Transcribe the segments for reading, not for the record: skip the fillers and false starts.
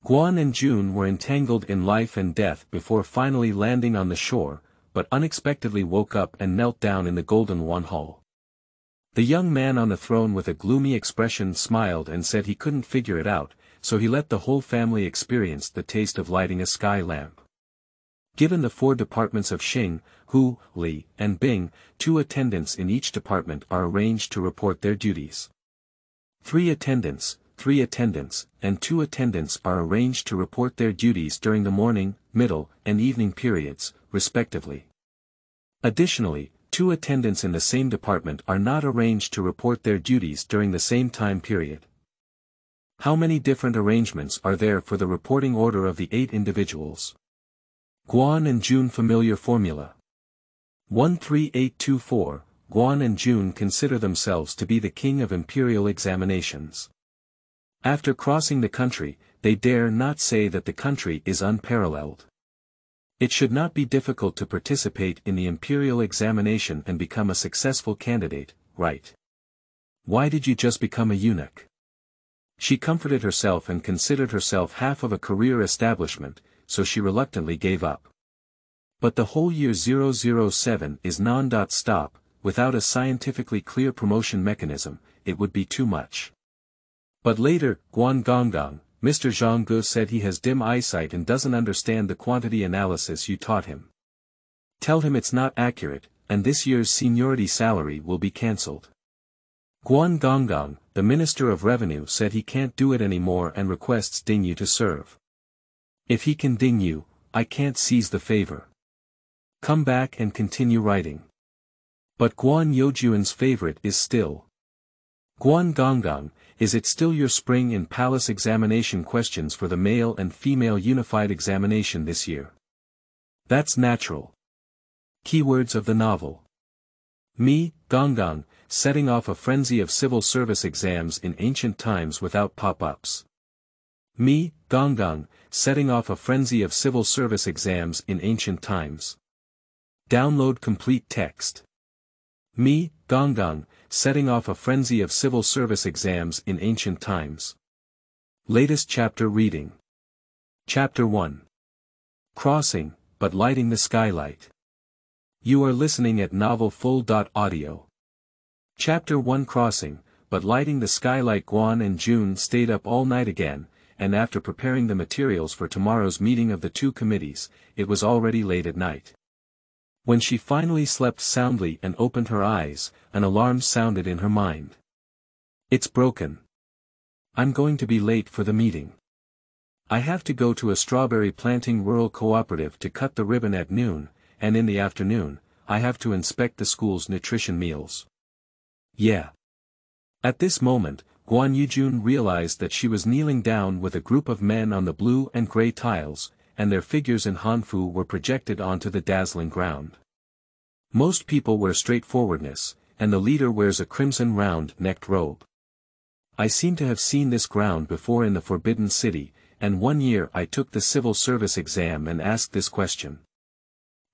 Guan and Jun were entangled in life and death before finally landing on the shore, but unexpectedly woke up and knelt down in the Golden Luan Hall. The young man on the throne with a gloomy expression smiled and said he couldn't figure it out, so he let the whole family experience the taste of lighting a sky lamp. Given the 4 departments of Xing, Hu, Li, and Bing, 2 attendants in each department are arranged to report their duties. 3 attendants, and 2 attendants are arranged to report their duties during the morning, middle, and evening periods, respectively. Additionally, 2 attendants in the same department are not arranged to report their duties during the same time period. How many different arrangements are there for the reporting order of the 8 individuals? Guan and Jun familiar formula. 13824, Guan and Jun consider themselves to be the king of imperial examinations. After crossing the country, they dare not say that the country is unparalleled. It should not be difficult to participate in the imperial examination and become a successful candidate, right? Why did you just become a eunuch? She comforted herself and considered herself half of a career establishment, so she reluctantly gave up. But the whole year 007 is non-stop, without a scientifically clear promotion mechanism, it would be too much. But later, Guan Gonggang, Mr. Zhang said he has dim eyesight and doesn't understand the quantity analysis you taught him. Tell him it's not accurate, and this year's seniority salary will be cancelled. Guan Gonggang, the Minister of Revenue, said he can't do it anymore and requests Ding Yu to serve. If he can ding you, I can't seize the favor. Come back and continue writing. But Guan Youjuan's favorite is still. Guan Gonggang, is it still your spring in palace examination questions for the male and female unified examination this year? That's natural. Keywords of the novel. Me, Gonggang, setting off a frenzy of civil service exams in ancient times without pop-ups. Me, Gonggang, setting off a frenzy of civil service exams in ancient times. Download complete text. Me, Gonggang, setting off a frenzy of civil service exams in ancient times. Latest chapter reading. Chapter 1. Crossing, but lighting the skylight. You are listening at novelfull.audio. Chapter 1 Crossing, but lighting the skylight. Guan and Jun stayed up all night again, and after preparing the materials for tomorrow's meeting of the 2 committees, it was already late at night. When she finally slept soundly and opened her eyes, an alarm sounded in her mind. It's broken. I'm going to be late for the meeting. I have to go to a strawberry planting rural cooperative to cut the ribbon at noon, and in the afternoon, I have to inspect the school's nutrition meals. Yeah. At this moment, Guan Yujun realized that she was kneeling down with a group of men on the blue and gray tiles, and their figures in Hanfu were projected onto the dazzling ground. Most people wear straightforwardness, and the leader wears a crimson round-necked robe. I seem to have seen this ground before in the Forbidden City, and one year I took the civil service exam and asked this question.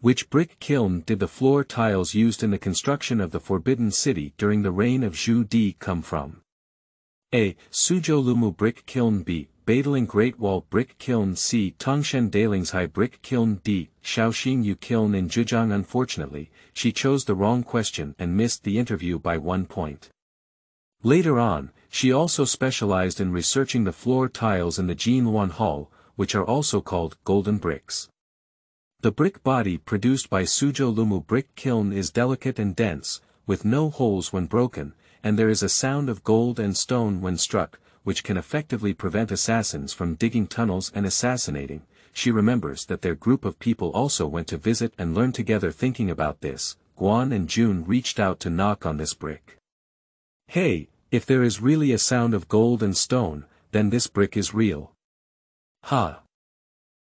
Which brick kiln did the floor tiles used in the construction of the Forbidden City during the reign of Zhu Di come from? A. Suzhou Lumu brick kiln. B. Badaling Great Wall brick kiln. C. Tongshan Dalingshai brick kiln. D. Shaoxing Yu kiln in Zhejiang. Unfortunately, she chose the wrong question and missed the interview by 1 point. Later on, she also specialized in researching the floor tiles in the Golden Luan Hall, which are also called golden bricks. The brick body produced by Suzhou Lumu brick kiln is delicate and dense, with no holes when broken, and there is a sound of gold and stone when struck, which can effectively prevent assassins from digging tunnels and assassinating. She remembers that their group of people also went to visit and learn together. Thinking about this, Guan and Jun reached out to knock on this brick. Hey, if there is really a sound of gold and stone, then this brick is real. Ha!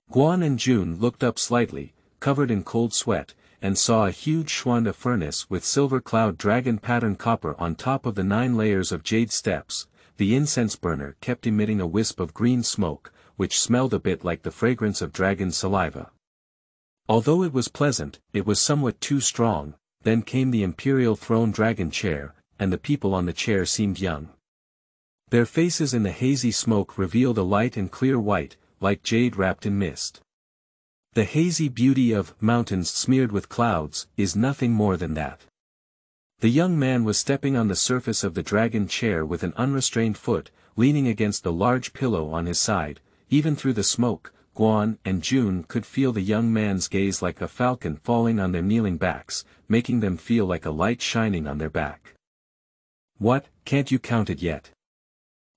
Guan and Jun looked up slightly, covered in cold sweat, and saw a huge Xuanda furnace with silver cloud dragon pattern copper on top of the 9 layers of jade steps. The incense burner kept emitting a wisp of green smoke, which smelled a bit like the fragrance of dragon saliva. Although it was pleasant, it was somewhat too strong. Then came the imperial throne dragon chair, and the people on the chair seemed young. Their faces in the hazy smoke revealed a light and clear white, like jade wrapped in mist. The hazy beauty of mountains smeared with clouds is nothing more than that. The young man was stepping on the surface of the dragon chair with an unrestrained foot, leaning against the large pillow on his side. Even through the smoke, Guan and Jun could feel the young man's gaze like a falcon falling on their kneeling backs, making them feel like a light shining on their back. What, can't you count it yet?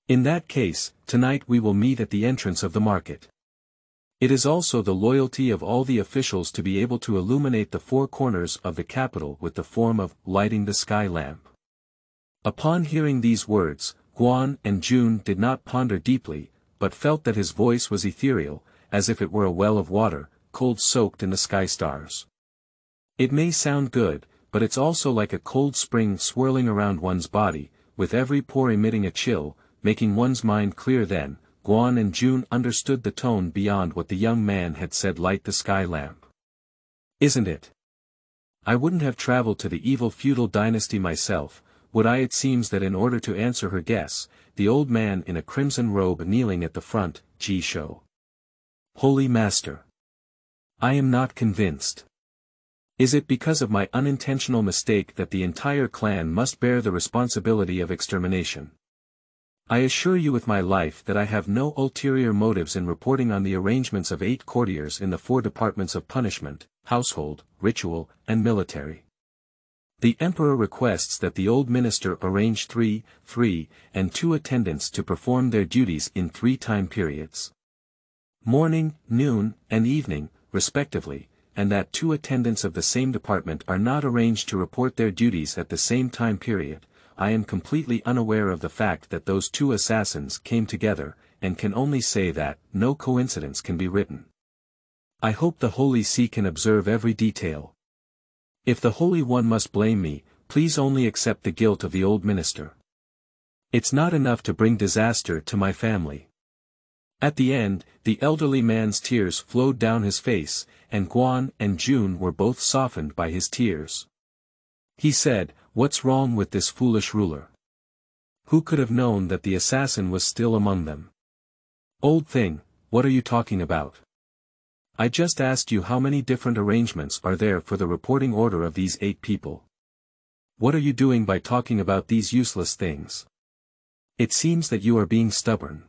In that case, tonight we will meet at the entrance of the market. It is also the loyalty of all the officials to be able to illuminate the four corners of the capital with the form of lighting the sky lamp. Upon hearing these words, Guan and Jun did not ponder deeply, but felt that his voice was ethereal, as if it were a well of water, cold soaked in the sky stars. It may sound good, but it's also like a cold spring swirling around one's body, with every pore emitting a chill, making one's mind clear. Then, Guan and Jun understood the tone beyond what the young man had said. Light the sky lamp. Isn't it? I wouldn't have traveled to the evil feudal dynasty myself, would I? It seems that in order to answer her guess, the old man in a crimson robe kneeling at the front, Ji Shou. Holy Master. I am not convinced. Is it because of my unintentional mistake that the entire clan must bear the responsibility of extermination? I assure you with my life that I have no ulterior motives in reporting on the arrangements of 8 courtiers in the 4 departments of punishment, household, ritual, and military. The emperor requests that the old minister arrange 3, and 2 attendants to perform their duties in 3 time periods. Morning, noon, and evening, respectively, and that 2 attendants of the same department are not arranged to report their duties at the same time period. I am completely unaware of the fact that those 2 assassins came together, and can only say that no coincidence can be written. I hope the Holy See can observe every detail. If the Holy One must blame me, please only accept the guilt of the old minister. It's not enough to bring disaster to my family. At the end, the elderly man's tears flowed down his face, and Guan and Jun were both softened by his tears. He said, "What's wrong with this foolish ruler? Who could have known that the assassin was still among them?" "Old thing, what are you talking about? I just asked you how many different arrangements are there for the reporting order of these 8 people. What are you doing by talking about these useless things? It seems that you are being stubborn.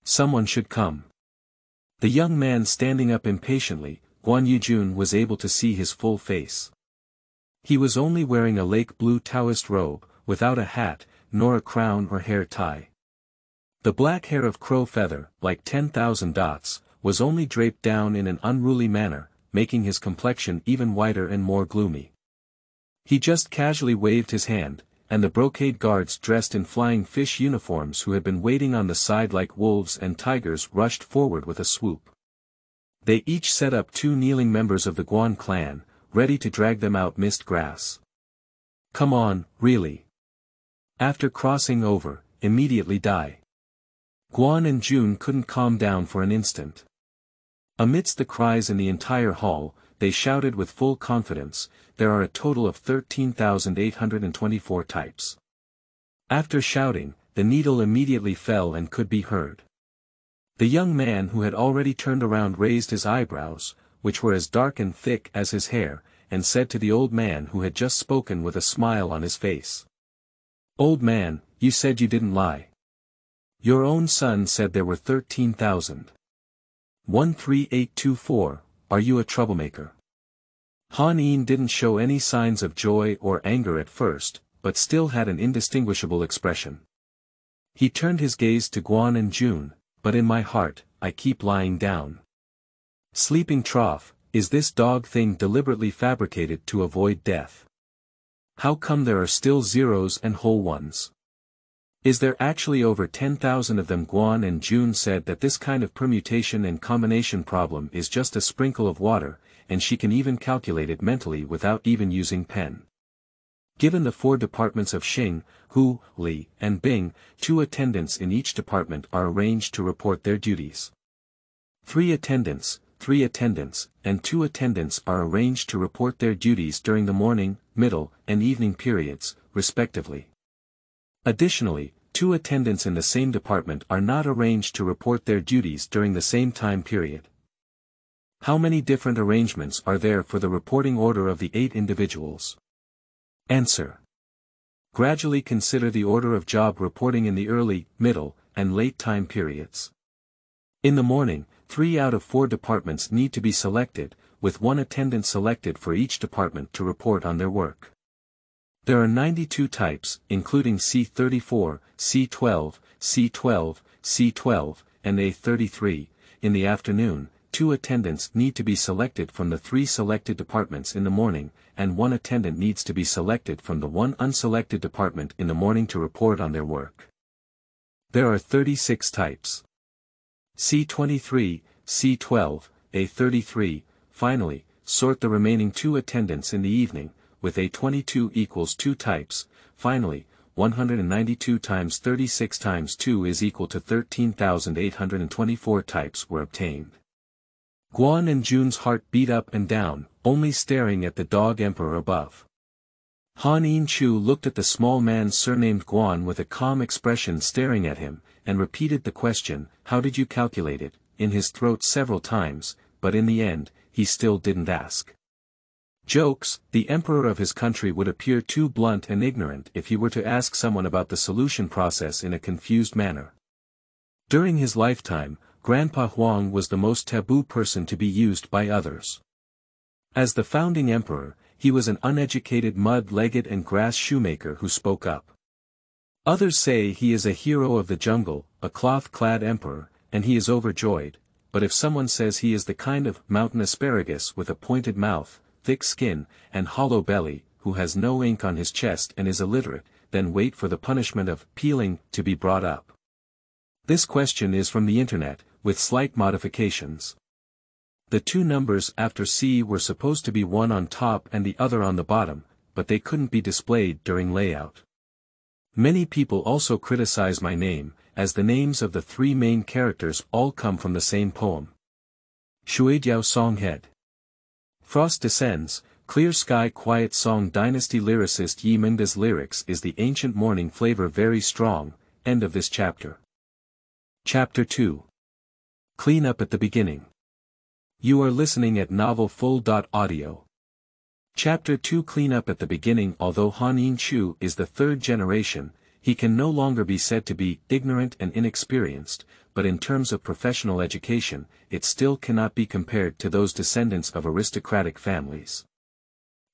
Someone should come." The young man standing up impatiently, Guan Yujun was able to see his full face. He was only wearing a lake blue Taoist robe, without a hat, nor a crown or hair tie. The black hair of crow feather, like 10,000 dots, was only draped down in an unruly manner, making his complexion even whiter and more gloomy. He just casually waved his hand, and the brocade guards dressed in flying fish uniforms who had been waiting on the side like wolves and tigers rushed forward with a swoop. They each set up 2 kneeling members of the Guan clan, ready to drag them out mist grass. Come on, really. After crossing over, immediately die. Guan and Jun couldn't calm down for an instant. Amidst the cries in the entire hall, they shouted with full confidence, "There are a total of 13,824 types." After shouting, the needle immediately fell and could be heard. The young man who had already turned around raised his eyebrows, which were as dark and thick as his hair, and said to the old man who had just spoken with a smile on his face. "Old man, you said you didn't lie. Your own son said there were 13,000. 13824, are you a troublemaker?" Han Yin didn't show any signs of joy or anger at first, but still had an indistinguishable expression. He turned his gaze to Guan and Jun, "But in my heart, I keep lying down. Sleeping trough, is this dog thing deliberately fabricated to avoid death? How come there are still zeros and whole ones? Is there actually over 10,000 of them?" Guan and Jun said that this kind of permutation and combination problem is just a sprinkle of water, and she can even calculate it mentally without even using pen. Given the 4 departments of Xing, Hu, Li, and Bing, 2 attendants in each department are arranged to report their duties. 3 attendants, and 2 attendants are arranged to report their duties during the morning, middle, and evening periods, respectively. Additionally, two attendants in the same department are not arranged to report their duties during the same time period? How many different arrangements are there for the reporting order of the 8 individuals? Answer. Gradually consider the order of job reporting in the early, middle, and late time periods. In the morning, 3 out of 4 departments need to be selected, with 1 attendant selected for each department to report on their work. There are 92 types, including C34, C12, C12, C12, and A33. In the afternoon, 2 attendants need to be selected from the 3 selected departments in the morning, and 1 attendant needs to be selected from the 1 unselected department in the morning to report on their work. There are 36 types. C23, C12, A33. Finally, sort the remaining 2 attendants in the evening, with A22 equals 2 types. Finally, 192 times 36 times 2 is equal to 13,824 types were obtained. Guan and Jun's heart beat up and down, only staring at the dog emperor above. Han Chu looked at the small man surnamed Guan with a calm expression staring at him, and repeated the question, "How did you calculate it?" in his throat several times, but in the end, he still didn't ask. Jokes, the emperor of his country would appear too blunt and ignorant if he were to ask someone about the solution process in a confused manner. During his lifetime, Grandpa Huang was the most taboo person to be used by others. As the founding emperor, he was an uneducated mud-legged and grass shoemaker who spoke up. Others say he is a hero of the jungle, a cloth-clad emperor, and he is overjoyed, but if someone says he is the kind of mountain asparagus with a pointed mouth, thick skin, and hollow belly, who has no ink on his chest and is illiterate, then wait for the punishment of peeling to be brought up. This question is from the internet, with slight modifications. The 2 numbers after C were supposed to be one on top and the other on the bottom, but they couldn't be displayed during layout. Many people also criticize my name, as the names of the 3 main characters all come from the same poem. Shuidiao Song Head. Frost Descends, Clear Sky Quiet Song. Dynasty lyricist Yi Mingda's lyrics is the ancient morning flavor very strong. End of this chapter. Chapter 2. Clean up at the beginning. You are listening at novelfull.audio. Chapter 2. Clean up at the beginning. Although Han Chu is the 3rd generation, he can no longer be said to be ignorant and inexperienced, but in terms of professional education, it still cannot be compared to those descendants of aristocratic families.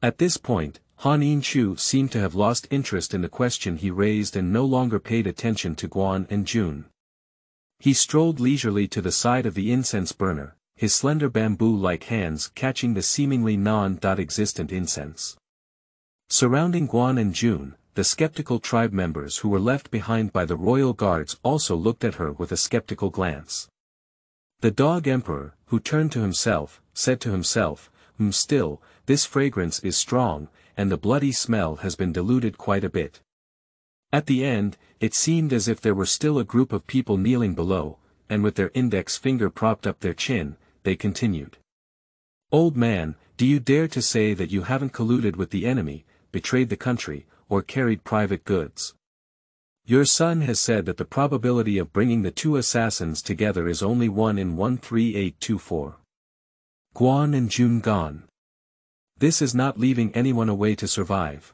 At this point, Han Chu seemed to have lost interest in the question he raised and no longer paid attention to Guan and Jun. He strolled leisurely to the side of the incense burner, his slender bamboo-like hands catching the seemingly non-existent incense. Surrounding Guan and Jun, the skeptical tribe members who were left behind by the royal guards also looked at her with a skeptical glance. The dog emperor, who turned to himself, said to himself, Still, this fragrance is strong, and the bloody smell has been diluted quite a bit." At the end, it seemed as if there were still a group of people kneeling below, and with their index finger propped up their chin, they continued. "Old man, do you dare to say that you haven't colluded with the enemy, betrayed the country, or carried private goods? Your son has said that the probability of bringing the 2 assassins together is only 1 in 13824. Guan and Jun gone. This is not leaving anyone away to survive."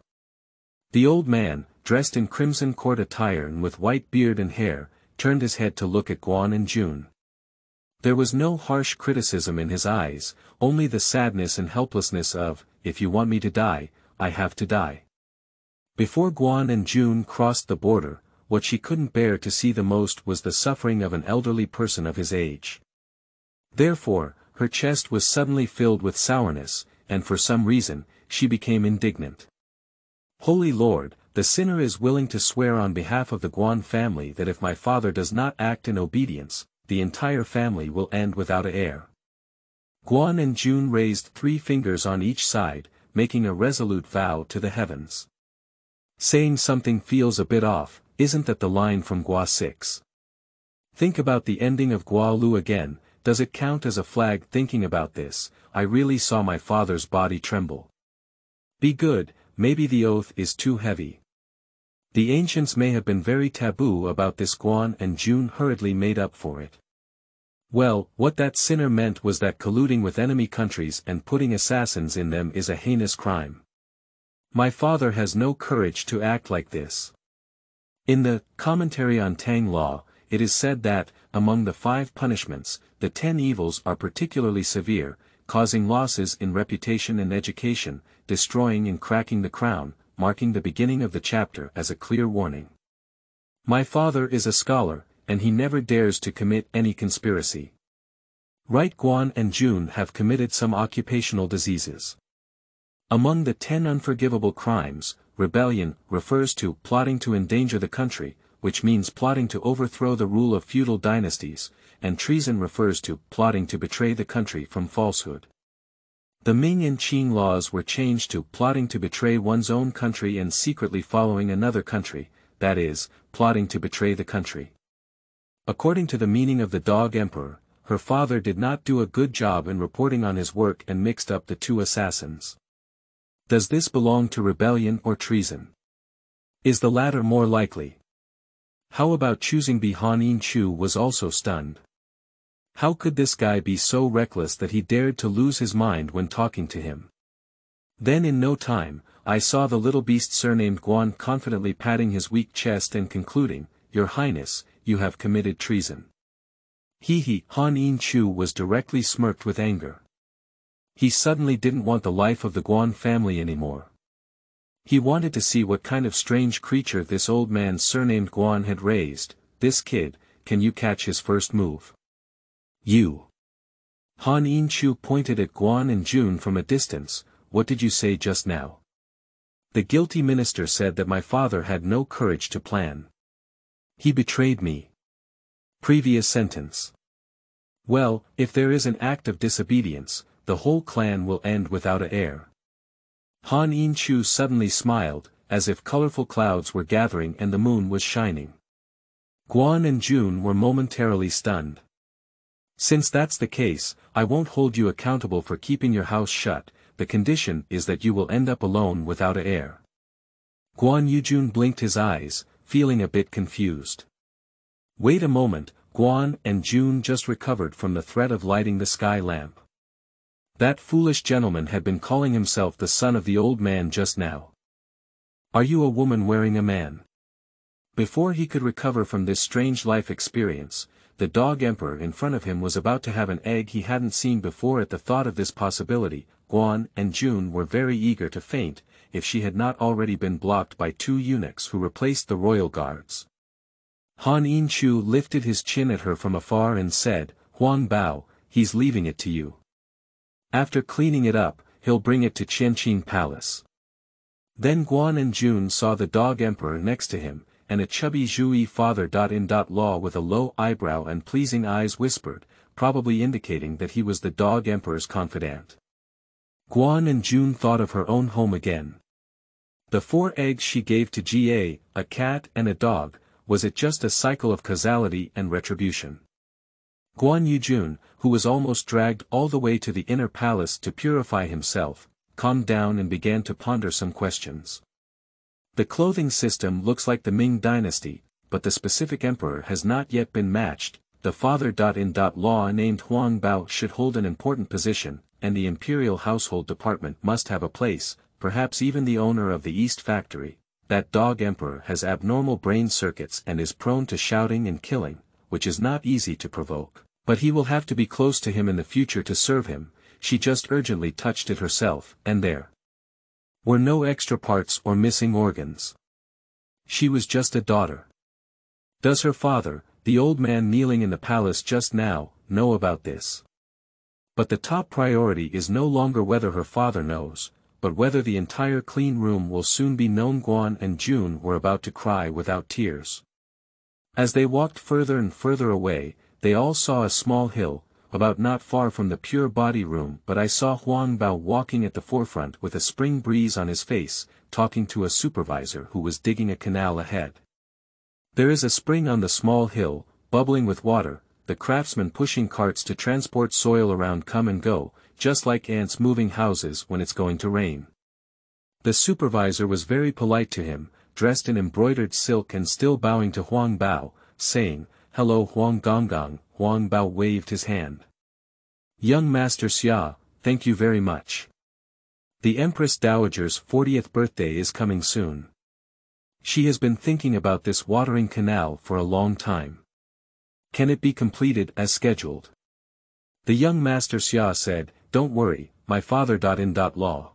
The old man, dressed in crimson court attire and with white beard and hair, turned his head to look at Guan and Jun. There was no harsh criticism in his eyes, only the sadness and helplessness of, "If you want me to die, I have to die." Before Guan and Jun crossed the border, what she couldn't bear to see the most was the suffering of an elderly person of his age. Therefore, her chest was suddenly filled with sourness, and for some reason, she became indignant. "Holy Lord, the sinner is willing to swear on behalf of the Guan family that if my father does not act in obedience, the entire family will end without an heir." Guan and Jun raised 3 fingers on each side, making a resolute vow to the heavens. "Saying something feels a bit off, isn't that the line from Gua 6? Think about the ending of Gua Lu again. Does it count as a flag? Thinking about this, I really saw my father's body tremble. Be good, maybe the oath is too heavy. The ancients may have been very taboo about this. Guan and Jun hurriedly made up for it. Well, what that sinner meant was that colluding with enemy countries and putting assassins in them is a heinous crime. My father has no courage to act like this. In the Commentary on Tang Law, it is said that, among the 5 punishments, the 10 evils are particularly severe, causing losses in reputation and education, destroying and cracking the crown, marking the beginning of the chapter as a clear warning. My father is a scholar, and he never dares to commit any conspiracy. Right. Guan and Jun have committed some occupational diseases. Among the 10 unforgivable crimes, rebellion refers to plotting to endanger the country, which means plotting to overthrow the rule of feudal dynasties, and treason refers to plotting to betray the country from falsehood. The Ming and Qing laws were changed to plotting to betray one's own country and secretly following another country, that is, plotting to betray the country. According to the meaning of the Dog Emperor, her father did not do a good job in reporting on his work and mixed up the 2 assassins. Does this belong to rebellion or treason? Is the latter more likely? How about choosing B? Han Yin Chu was also stunned. How could this guy be so reckless that he dared to lose his mind when talking to him? Then in no time, I saw the little beast surnamed Guan confidently patting his weak chest and concluding, Your Highness, you have committed treason. He. Han Yin Chu was directly smirked with anger. He suddenly didn't want the life of the Guan family anymore. He wanted to see what kind of strange creature this old man surnamed Guan had raised. This kid, can you catch his first move? You. Han Yin Chu pointed at Guan and Jun from a distance. What did you say just now? The guilty minister said that my father had no courage to plan. He betrayed me. Previous sentence. Well, if there is an act of disobedience, the whole clan will end without a heir. Han Yin Chu suddenly smiled, as if colorful clouds were gathering and the moon was shining. Guan and Jun were momentarily stunned. Since that's the case, I won't hold you accountable for keeping your house shut. The condition is that you will end up alone without a heir. Guan Yujun blinked his eyes, feeling a bit confused. Wait a moment, Guan and Jun just recovered from the threat of lighting the sky lamp. That foolish gentleman had been calling himself the son of the old man just now. Are you a woman wearing a man? Before he could recover from this strange life experience, the Dog Emperor in front of him was about to have an egg he hadn't seen before. At the thought of this possibility, Guan and Jun were very eager to faint, if she had not already been blocked by 2 eunuchs who replaced the royal guards. Han Yin Chu lifted his chin at her from afar and said, Huang Bao, he's leaving it to you. After cleaning it up, he'll bring it to Qianqing Palace. Then Guan and Jun saw the Dog Emperor next to him, and a chubby Zhui father-in-law with a low eyebrow and pleasing eyes whispered, probably indicating that he was the Dog Emperor's confidant. Guan and Jun thought of her own home again. The 4 eggs she gave to Ga, a cat and a dog, was it just a cycle of causality and retribution? Guan Yujun, who was almost dragged all the way to the inner palace to purify himself, calmed down and began to ponder some questions. The clothing system looks like the Ming dynasty, but the specific emperor has not yet been matched. The father-in-law named Huang Bao should hold an important position, and the imperial household department must have a place, perhaps even the owner of the East Factory. That Dog Emperor has abnormal brain circuits and is prone to shouting and killing, which is not easy to provoke, but he will have to be close to him in the future to serve him. She just urgently touched it herself, and there were no extra parts or missing organs. She was just a daughter. Does her father, the old man kneeling in the palace just now, know about this? But the top priority is no longer whether her father knows, but whether the entire clean room will soon be known. Guan and Jun were about to cry without tears. As they walked further and further away, they all saw a small hill, about not far from the pure body room. But I saw Huang Bao walking at the forefront with a spring breeze on his face, talking to a supervisor who was digging a canal ahead. There is a spring on the small hill, bubbling with water, the craftsmen pushing carts to transport soil around come and go, just like ants moving houses when it's going to rain. The supervisor was very polite to him, dressed in embroidered silk and still bowing to Huang Bao, saying, "Hello Huang Gonggong." Huang Bao waved his hand. "Young Master Xia, thank you very much. The Empress Dowager's 40th birthday is coming soon. She has been thinking about this watering canal for a long time. Can it be completed as scheduled?" The young Master Xia said, "Don't worry, my father.in.law.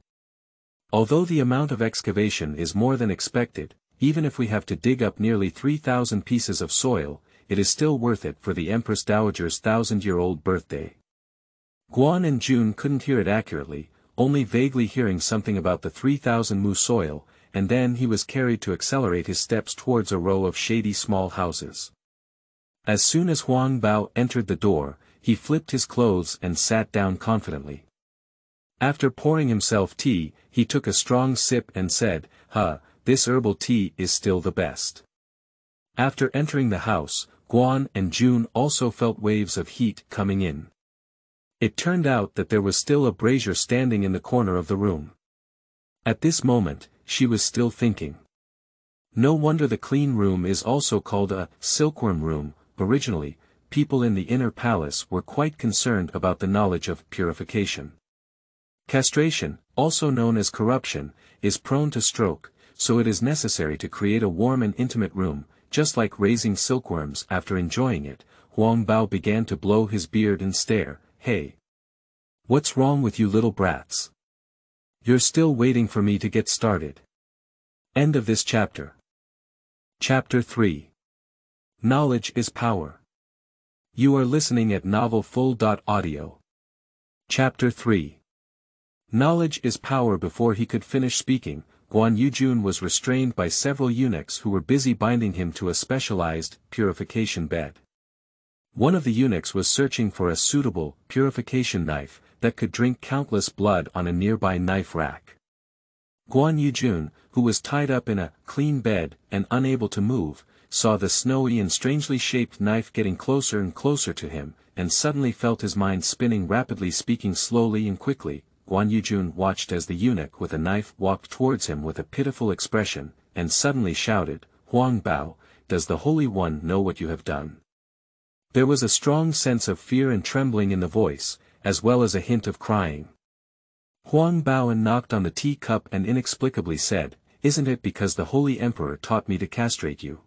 Although the amount of excavation is more than expected, even if we have to dig up nearly 3,000 pieces of soil, it is still worth it for the Empress Dowager's 1,000-year-old birthday." Guan and Jun couldn't hear it accurately, only vaguely hearing something about the 3,000 mu soil, and then he was carried to accelerate his steps towards a row of shady small houses. As soon as Huang Bao entered the door, he flipped his clothes and sat down confidently. After pouring himself tea, he took a strong sip and said, "This herbal tea is still the best." After entering the house, Guan and Jun also felt waves of heat coming in. It turned out that there was still a brazier standing in the corner of the room. At this moment, she was still thinking. No wonder the clean room is also called a silkworm room. Originally, people in the inner palace were quite concerned about the knowledge of purification. Castration, also known as corruption, is prone to stroke, so it is necessary to create a warm and intimate room, just like raising silkworms. After enjoying it, Huang Bao began to blow his beard and stare. "Hey! What's wrong with you little brats? You're still waiting for me to get started." End of this chapter. Chapter 3. Knowledge is Power. You are listening at novelfull.audio. Chapter 3. Knowledge is power. Before he could finish speaking, Guan Yujun was restrained by several eunuchs who were busy binding him to a specialized purification bed. One of the eunuchs was searching for a suitable purification knife that could drink countless blood on a nearby knife rack. Guan Yujun, who was tied up in a clean bed and unable to move, saw the snowy and strangely shaped knife getting closer and closer to him, and suddenly felt his mind spinning rapidly. Speaking slowly and quickly, Guan Yujun watched as the eunuch with a knife walked towards him with a pitiful expression, and suddenly shouted, "Huang Bao, does the Holy One know what you have done?" There was a strong sense of fear and trembling in the voice, as well as a hint of crying. Huang Bao knocked on the teacup and inexplicably said, "Isn't it because the Holy Emperor taught me to castrate you?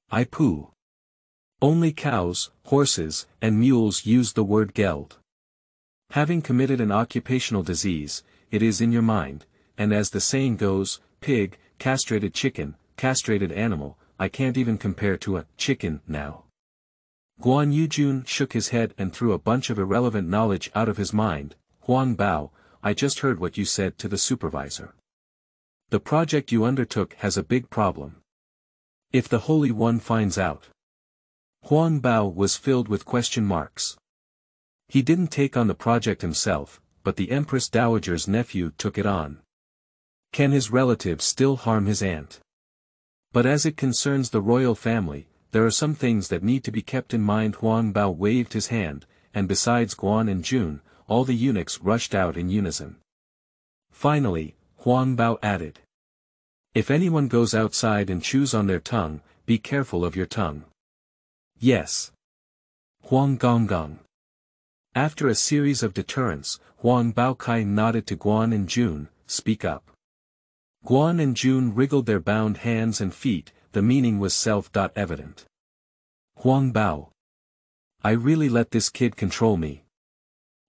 I pooh. Only cows, horses, and mules use the word geld. Having committed an occupational disease, it is in your mind, and as the saying goes, pig, castrated chicken, castrated animal, I can't even compare to a chicken now." Guan Yujun shook his head and threw a bunch of irrelevant knowledge out of his mind. "Huang Bao, I just heard what you said to the supervisor. The project you undertook has a big problem. If the Holy One finds out..." Huang Bao was filled with question marks. He didn't take on the project himself, but the Empress Dowager's nephew took it on. Can his relatives still harm his aunt? But as it concerns the royal family, there are some things that need to be kept in mind. Huang Bao waved his hand, and besides Guan and Jun, all the eunuchs rushed out in unison. Finally, Huang Bao added, "If anyone goes outside and chews on their tongue, be careful of your tongue." "Yes." Huang Gonggong. After a series of deterrents, Huang Baokai nodded to Guan and Jun, "Speak up." Guan and Jun wriggled their bound hands and feet. The meaning was self-evident. "Huang Bao. I really let this kid control me.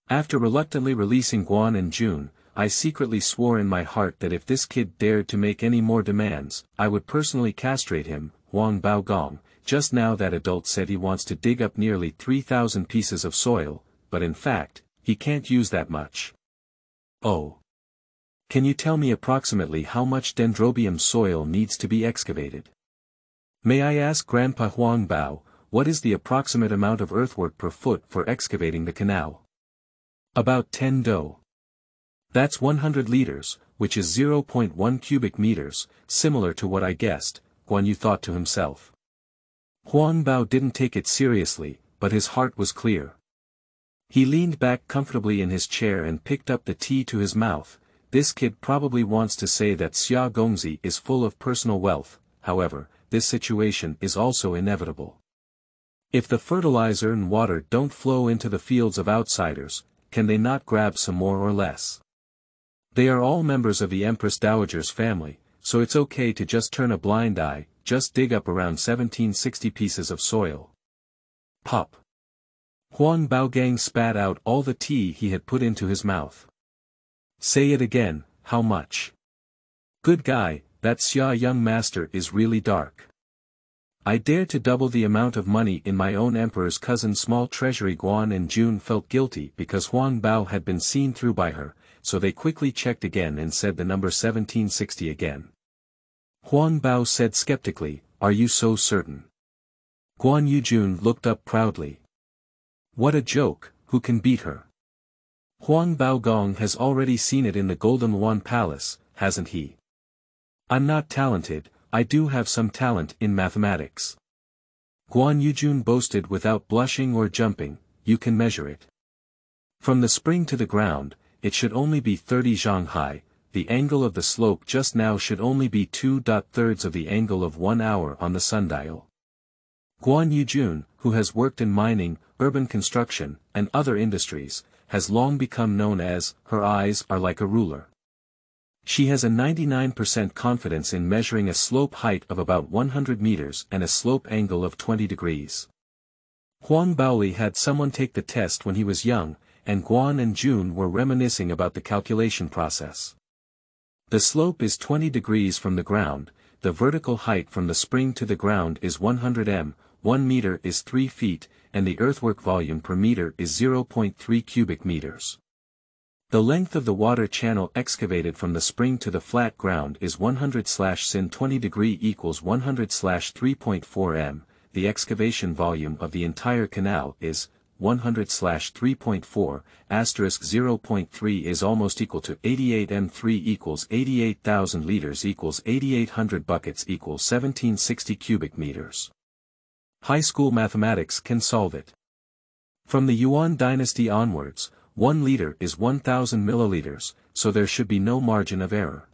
After reluctantly releasing Guan and Jun, I secretly swore in my heart that if this kid dared to make any more demands, I would personally castrate him." Huang Bao Gong, just now that adult said he wants to dig up nearly 3,000 pieces of soil, but in fact, he can't use that much. "Oh. Can you tell me approximately how much dendrobium soil needs to be excavated? May I ask Grandpa Huang Bao, what is the approximate amount of earthwork per foot for excavating the canal?" "About 10 do. That's 100 liters, which is 0.1 cubic meters, similar to what I guessed," Guan Yu thought to himself. Huang Bao didn't take it seriously, but his heart was clear. He leaned back comfortably in his chair and picked up the tea to his mouth, this kid probably wants to say that Xia Gongzi is full of personal wealth. However, this situation is also inevitable. If the fertilizer and water don't flow into the fields of outsiders, can they not grab some more or less? They are all members of the Empress Dowager's family, so it's okay to just turn a blind eye, just dig up around 1760 pieces of soil. Pop. Huang Baogang spat out all the tea he had put into his mouth. Say it again, how much? Good guy, that Xia young master is really dark. I dare to double the amount of money in my own emperor's cousin's small treasury. Guan and Jun felt guilty because Huang Bao had been seen through by her, so they quickly checked again and said the number 1760 again. Huang Bao said skeptically, are you so certain? Guan Yujun looked up proudly. What a joke, who can beat her? Huang Baogong has already seen it in the Golden Luan Palace, hasn't he? I'm not talented, I do have some talent in mathematics. Guan Yujun boasted without blushing or jumping, you can measure it. From the spring to the ground, it should only be 30 zhang high, the angle of the slope just now should only be 2/3 of the angle of 1 hour on the sundial. Guan Yujun, who has worked in mining, urban construction, and other industries, has long become known as, her eyes are like a ruler. She has a 99% confidence in measuring a slope height of about 100 meters and a slope angle of 20 degrees. Huang Baoli had someone take the test when he was young, and Guan and Jun were reminiscing about the calculation process. The slope is 20 degrees from the ground, the vertical height from the spring to the ground is 100 m, 1 meter is 3 feet, and the earthwork volume per meter is 0.3 cubic meters. The length of the water channel excavated from the spring to the flat ground is 100/sin 20 degree equals 100/3.4 m, the excavation volume of the entire canal is 100/3.4, *0.3 is almost equal to 88 m3 equals 88,000 liters equals 8,800 buckets equals 1760 cubic meters. High school mathematics can solve it. From the Yuan dynasty onwards, 1 liter is 1,000 milliliters, so there should be no margin of error.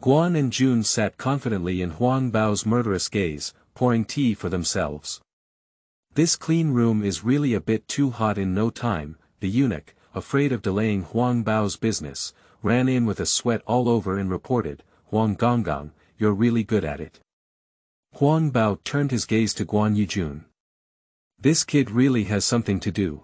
Guan and Jun sat confidently in Huang Bao's murderous gaze, pouring tea for themselves. This clean room is really a bit too hot. In no time, the eunuch, afraid of delaying Huang Bao's business, ran in with a sweat all over and reported, Huang Gonggang, you're really good at it. Huang Bao turned his gaze to Guan Yujun. This kid really has something to do.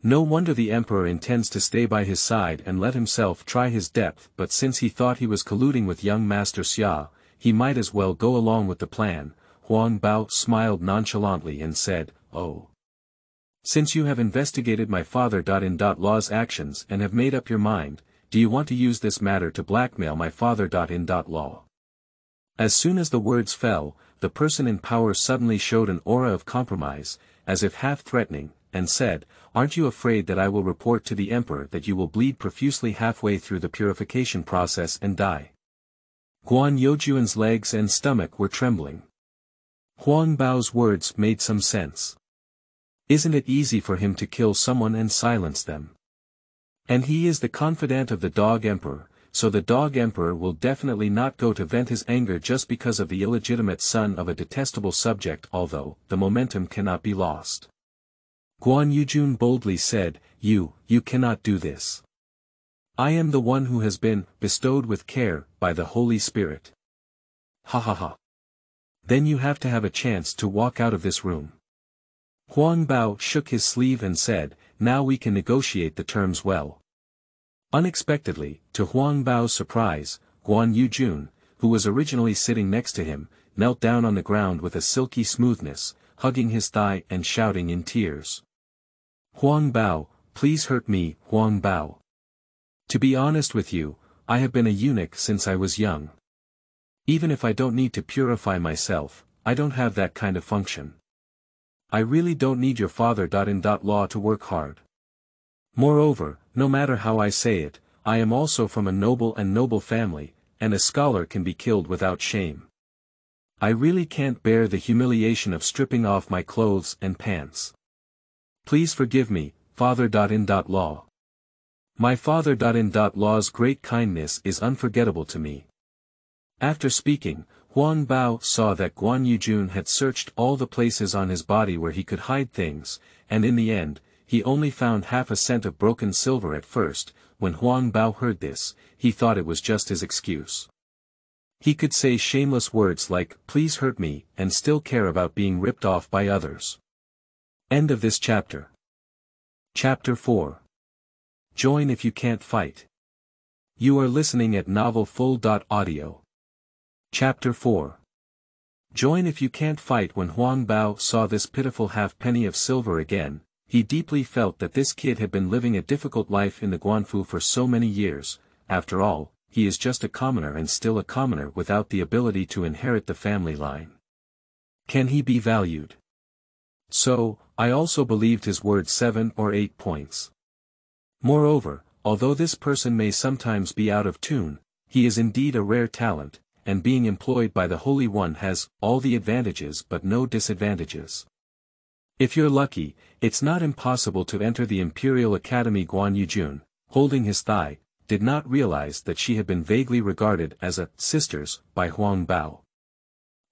No wonder the emperor intends to stay by his side and let himself try his depth, but since he thought he was colluding with young Master Xia, he might as well go along with the plan. Huang Bao smiled nonchalantly and said, oh. Since you have investigated my father.in-law's actions and have made up your mind, do you want to use this matter to blackmail my father.in-law? As soon as the words fell, the person in power suddenly showed an aura of compromise, as if half-threatening, and said, aren't you afraid that I will report to the emperor that you will bleed profusely halfway through the purification process and die? Guan Youjuan's legs and stomach were trembling. Huang Bao's words made some sense. Isn't it easy for him to kill someone and silence them? And he is the confidant of the dog emperor, so the dog emperor will definitely not go to vent his anger just because of the illegitimate son of a detestable subject, although the momentum cannot be lost. Guan Yujun boldly said, you cannot do this. I am the one who has been bestowed with care by the Holy Spirit. Ha ha ha. Then you have to have a chance to walk out of this room. Huang Bao shook his sleeve and said, now we can negotiate the terms well. Unexpectedly, to Huang Bao's surprise, Guan Yujun, who was originally sitting next to him, knelt down on the ground with a silky smoothness, hugging his thigh and shouting in tears. Huang Bao, please hurt me, Huang Bao. To be honest with you, I have been a eunuch since I was young. Even if I don't need to purify myself, I don't have that kind of function. I really don't need your father.in-law to work hard. Moreover, no matter how I say it, I am also from a noble family, and a scholar can be killed without shame. I really can't bear the humiliation of stripping off my clothes and pants. Please forgive me, father.in-law. My father-in-law's great kindness is unforgettable to me. After speaking, Huang Bao saw that Guan and Jun had searched all the places on his body where he could hide things, and in the end, he only found half a cent of broken silver at first. When Huang Bao heard this, he thought it was just his excuse. He could say shameless words like, "Please hurt me," and still care about being ripped off by others. End of this chapter. Chapter 4. Join if you can't fight. You are listening at novelfull.audio. Chapter 4. Join if you can't fight. When Huang Bao saw this pitiful half-penny of silver again, he deeply felt that this kid had been living a difficult life in the Guanfu for so many years. After all, he is just a commoner and still a commoner without the ability to inherit the family line. Can he be valued? So, I also believed his words 7 or 8 points. Moreover, although this person may sometimes be out of tune, he is indeed a rare talent, and being employed by the Holy One has all the advantages but no disadvantages. If you're lucky, it's not impossible to enter the Imperial Academy. Guan and Jun, holding his thigh, did not realize that she had been vaguely regarded as a sisters by Huang Bao.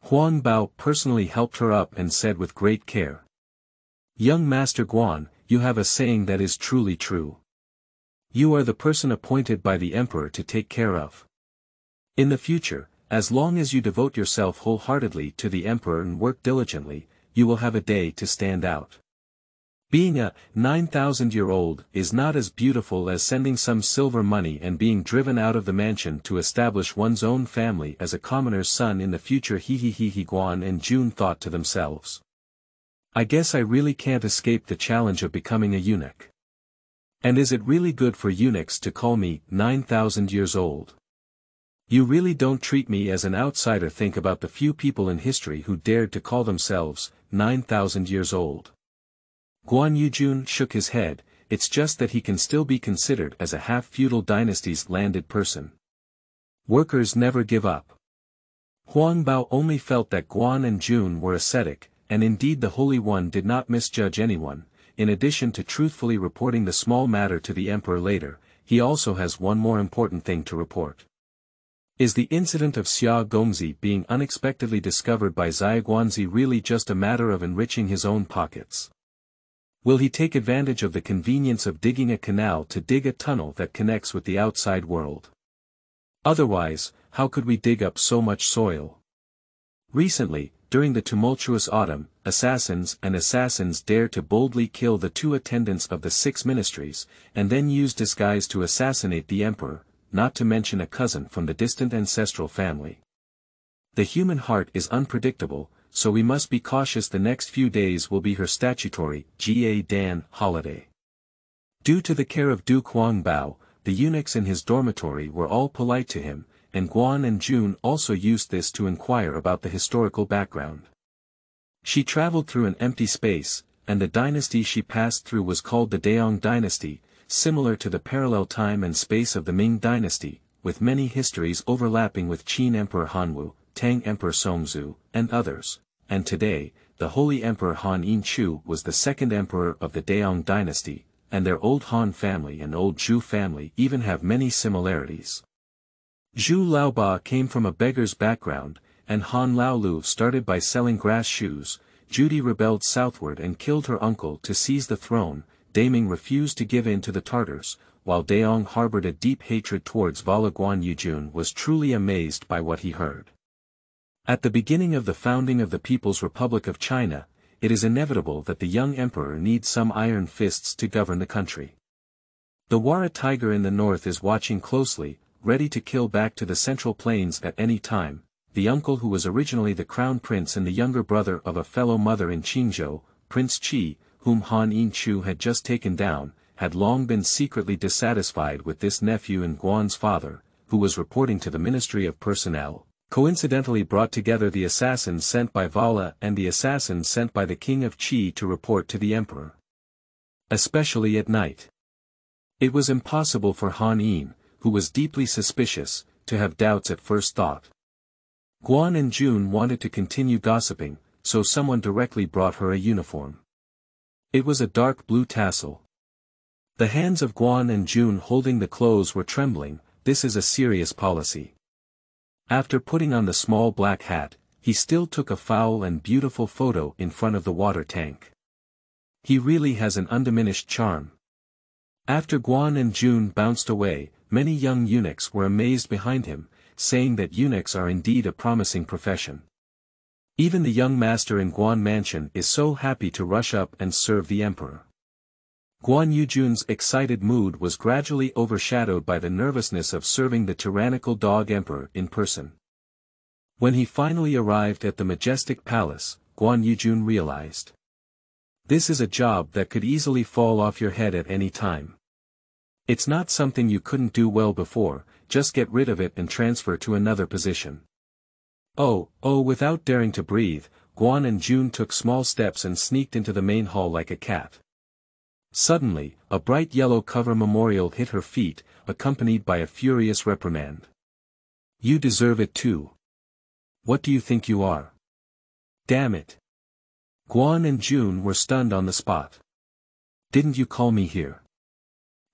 Huang Bao personally helped her up and said with great care, "Young Master Guan, you have a saying that is truly true. You are the person appointed by the Emperor to take care of. In the future, as long as you devote yourself wholeheartedly to the Emperor and work diligently, you will have a day to stand out. Being a 9,000-year-old is not as beautiful as sending some silver money and being driven out of the mansion to establish one's own family as a commoner's son in the future." Guan and Jun thought to themselves. I guess I really can't escape the challenge of becoming a eunuch. And is it really good for eunuchs to call me 9,000 years old? You really don't treat me as an outsider. Think about the few people in history who dared to call themselves 9,000 years old. Guan and Jun shook his head. It's just that he can still be considered as a half-feudal dynasty's landed person. Workers never give up. Huang Bao only felt that Guan and Jun were ascetic, and indeed the Holy One did not misjudge anyone. In addition to truthfully reporting the small matter to the Emperor later, he also has one more important thing to report. Is the incident of Xia Gongzi being unexpectedly discovered by Xia Guanzi really just a matter of enriching his own pockets? Will he take advantage of the convenience of digging a canal to dig a tunnel that connects with the outside world? Otherwise, how could we dig up so much soil? Recently, during the tumultuous autumn, assassins dared to boldly kill the 2 attendants of the 6 ministries, and then use disguise to assassinate the emperor, not to mention a cousin from the distant ancestral family. The human heart is unpredictable, so we must be cautious. The next few days will be her statutory Dan holiday. Due to the care of Duke Huang Bao, the eunuchs in his dormitory were all polite to him, and Guan and Jun also used this to inquire about the historical background. She traveled through an empty space, and the dynasty she passed through was called the Daong dynasty, similar to the parallel time and space of the Ming dynasty, with many histories overlapping with Qin Emperor Hanwu, Tang Emperor Songzhu, and others. And today, the Holy Emperor Han Yinchu was the second emperor of the Daong dynasty, and their old Han family and old Zhu family even have many similarities. Zhu Laoba came from a beggar's background, and Han Laolu started by selling grass shoes. Judy rebelled southward and killed her uncle to seize the throne. Daming refused to give in to the Tartars, while Daong harbored a deep hatred towards Vala. Guan and Jun was truly amazed by what he heard. At the beginning of the founding of the People's Republic of China, it is inevitable that the young emperor needs some iron fists to govern the country. The Wara tiger in the north is watching closely, ready to kill back to the Central Plains at any time. The uncle who was originally the crown prince and the younger brother of a fellow mother in Qingzhou, Prince Qi, whom Han Yinchu had just taken down, had long been secretly dissatisfied with this nephew, and Guan's father, who was reporting to the Ministry of Personnel, coincidentally brought together the assassins sent by Vala and the assassins sent by the king of Qi to report to the emperor. Especially at night. It was impossible for Han Yin, who was deeply suspicious, to have doubts at first thought. Guan and Jun wanted to continue gossiping, so someone directly brought her a uniform. It was a dark blue tassel. The hands of Guan and Jun holding the clothes were trembling. This is a serious policy. After putting on the small black hat, he still took a foul and beautiful photo in front of the water tank. He really has an undiminished charm. After Guan and Jun bounced away, many young eunuchs were amazed behind him, saying that eunuchs are indeed a promising profession. Even the young master in Guan Mansion is so happy to rush up and serve the emperor. Guan Yujun's excited mood was gradually overshadowed by the nervousness of serving the tyrannical dog emperor in person. When he finally arrived at the majestic palace, Guan Yujun realized. This is a job that could easily fall off your head at any time. It's not something you couldn't do well before, just get rid of it and transfer to another position. Without daring to breathe, Guan and Jun took small steps and sneaked into the main hall like a cat. Suddenly, a bright yellow cover memorial hit her feet, accompanied by a furious reprimand. You deserve it too. What do you think you are? Damn it. Guan and Jun were stunned on the spot. Didn't you call me here?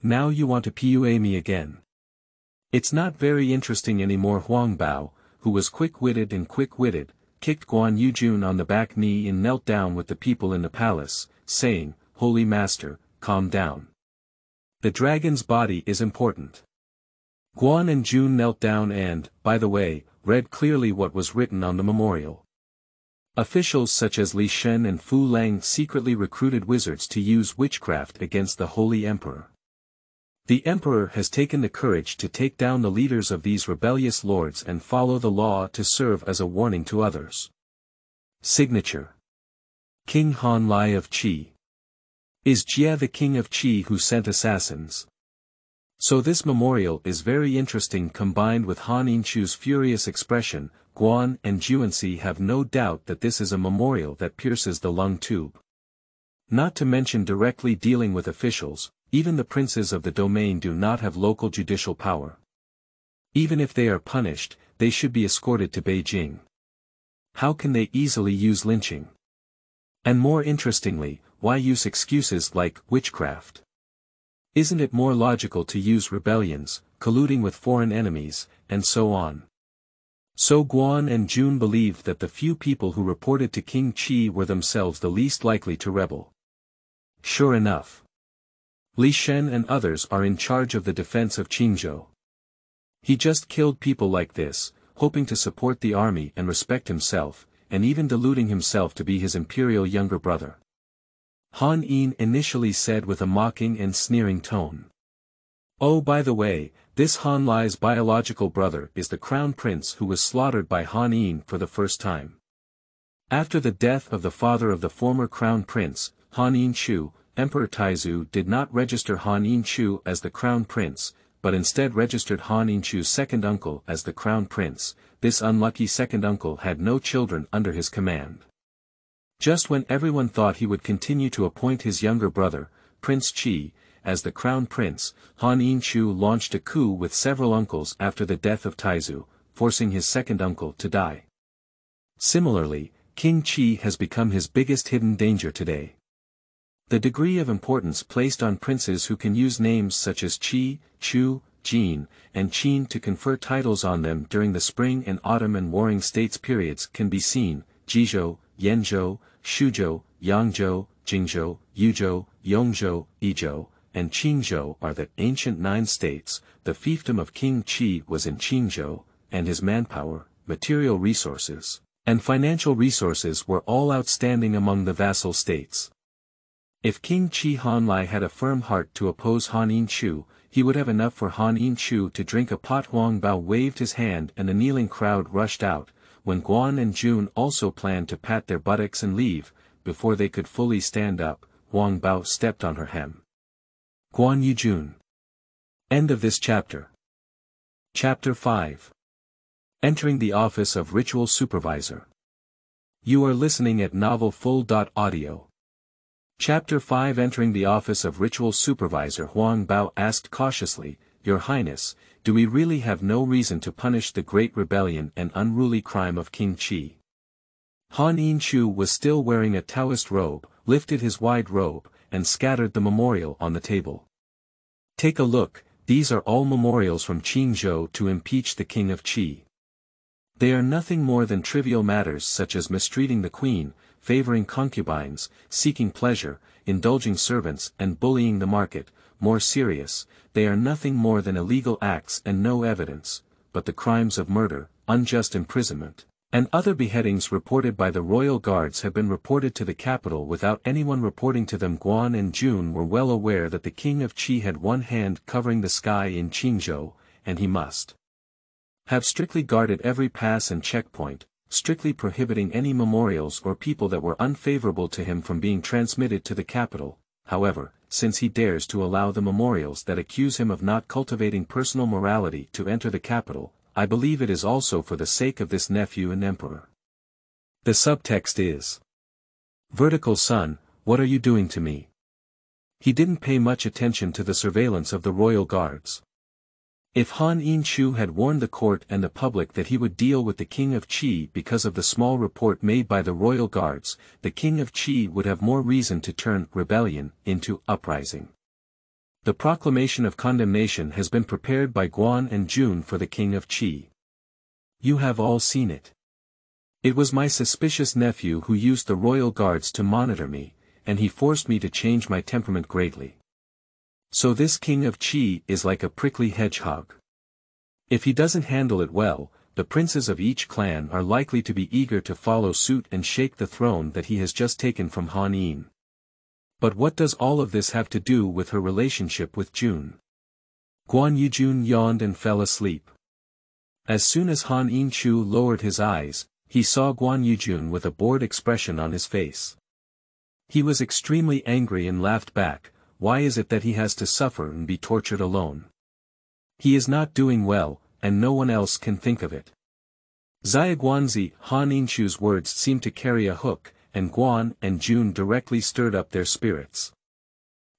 Now you want to PUA me again. It's not very interesting anymore. Huang Bao, who was quick-witted, kicked Guan Yujun on the back knee and knelt down with the people in the palace, saying, Holy Master, calm down. The dragon's body is important. Guan and Jun knelt down and, by the way, read clearly what was written on the memorial. Officials such as Li Shen and Fu Lang secretly recruited wizards to use witchcraft against the Holy Emperor. The Emperor has taken the courage to take down the leaders of these rebellious lords and follow the law to serve as a warning to others. Signature. King Han Lai of Qi. Is Jia the king of Qi who sent assassins? So this memorial is very interesting. Combined with Han Yinchu's furious expression, Guan and Juancy have no doubt that this is a memorial that pierces the lung tube. Not to mention directly dealing with officials, even the princes of the domain do not have local judicial power. Even if they are punished, they should be escorted to Beijing. How can they easily use lynching? And more interestingly, why use excuses like witchcraft? Isn't it more logical to use rebellions, colluding with foreign enemies, and so on? So Guan and Jun believed that the few people who reported to King Qi were themselves the least likely to rebel. Sure enough. Li Shen and others are in charge of the defense of Qingzhou. He just killed people like this, hoping to support the army and respect himself, and even deluding himself to be his imperial younger brother. Han Yin initially said with a mocking and sneering tone. Oh, by the way, this Han Lai's biological brother is the crown prince who was slaughtered by Han Yin for the first time. After the death of the father of the former crown prince, Han Yinchu, Emperor Taizu did not register Han Yinchu as the crown prince, but instead registered Han Yinchu's second uncle as the crown prince. This unlucky second uncle had no children under his command. Just when everyone thought he would continue to appoint his younger brother, Prince Qi, as the crown prince, Han Yinchu launched a coup with several uncles after the death of Taizu, forcing his second uncle to die. Similarly, King Qi has become his biggest hidden danger today. The degree of importance placed on princes who can use names such as Qi, Chu, Jin, and Qin to confer titles on them during the spring and autumn and warring states periods can be seen. Jizhou, Yanzhou, Shuzhou, Yangzhou, Jingzhou, Yuzhou, Yongzhou, Yizhou, and Qingzhou are the ancient 9 states. The fiefdom of King Qi was in Qingzhou, and his manpower, material resources, and financial resources were all outstanding among the vassal states. If King Qi Hanlai had a firm heart to oppose Han Yinchu, he would have enough for Han Yinchu to drink a pot. Huang Bao waved his hand and the kneeling crowd rushed out. When Guan and Jun also planned to pat their buttocks and leave, before they could fully stand up, Huang Bao stepped on her hem. Guan Yujun. End of this chapter. Chapter 5. Entering the office of Ritual Supervisor. You are listening at novelfull.audio. Chapter 5. Entering the office of Ritual Supervisor. Huang Bao asked cautiously, Your Highness, do we really have no reason to punish the great rebellion and unruly crime of King Qi? Han Yinchu was still wearing a Taoist robe, lifted his wide robe, and scattered the memorial on the table. Take a look, these are all memorials from Qingzhou to impeach the king of Qi. They are nothing more than trivial matters such as mistreating the queen, favoring concubines, seeking pleasure, indulging servants and bullying the market. More serious, they are nothing more than illegal acts and no evidence, but the crimes of murder, unjust imprisonment, and other beheadings reported by the royal guards have been reported to the capital without anyone reporting to them. Guan and Jun were well aware that the king of Qi had one hand covering the sky in Qingzhou, and he must have strictly guarded every pass and checkpoint, strictly prohibiting any memorials or people that were unfavorable to him from being transmitted to the capital. However, since he dares to allow the memorials that accuse him of not cultivating personal morality to enter the capital, I believe it is also for the sake of this nephew and emperor. The subtext is, "Vertical son, what are you doing to me?" He didn't pay much attention to the surveillance of the royal guards. If Han Yinchu had warned the court and the public that he would deal with the king of Qi because of the small report made by the royal guards, the king of Qi would have more reason to turn rebellion into uprising. The proclamation of condemnation has been prepared by Guan and Jun for the king of Qi. You have all seen it. It was my suspicious nephew who used the royal guards to monitor me, and he forced me to change my temperament greatly. So this king of Qi is like a prickly hedgehog. If he doesn't handle it well, the princes of each clan are likely to be eager to follow suit and shake the throne that he has just taken from Han Yin. But what does all of this have to do with her relationship with Jun? Guan Yujun yawned and fell asleep. As soon as Han Yinchu lowered his eyes, he saw Guan Yujun with a bored expression on his face. He was extremely angry and laughed back. Why is it that he has to suffer and be tortured alone? He is not doing well, and no one else can think of it. Xiaguanzi, Han Yinchu's words seemed to carry a hook, and Guan and Jun directly stirred up their spirits.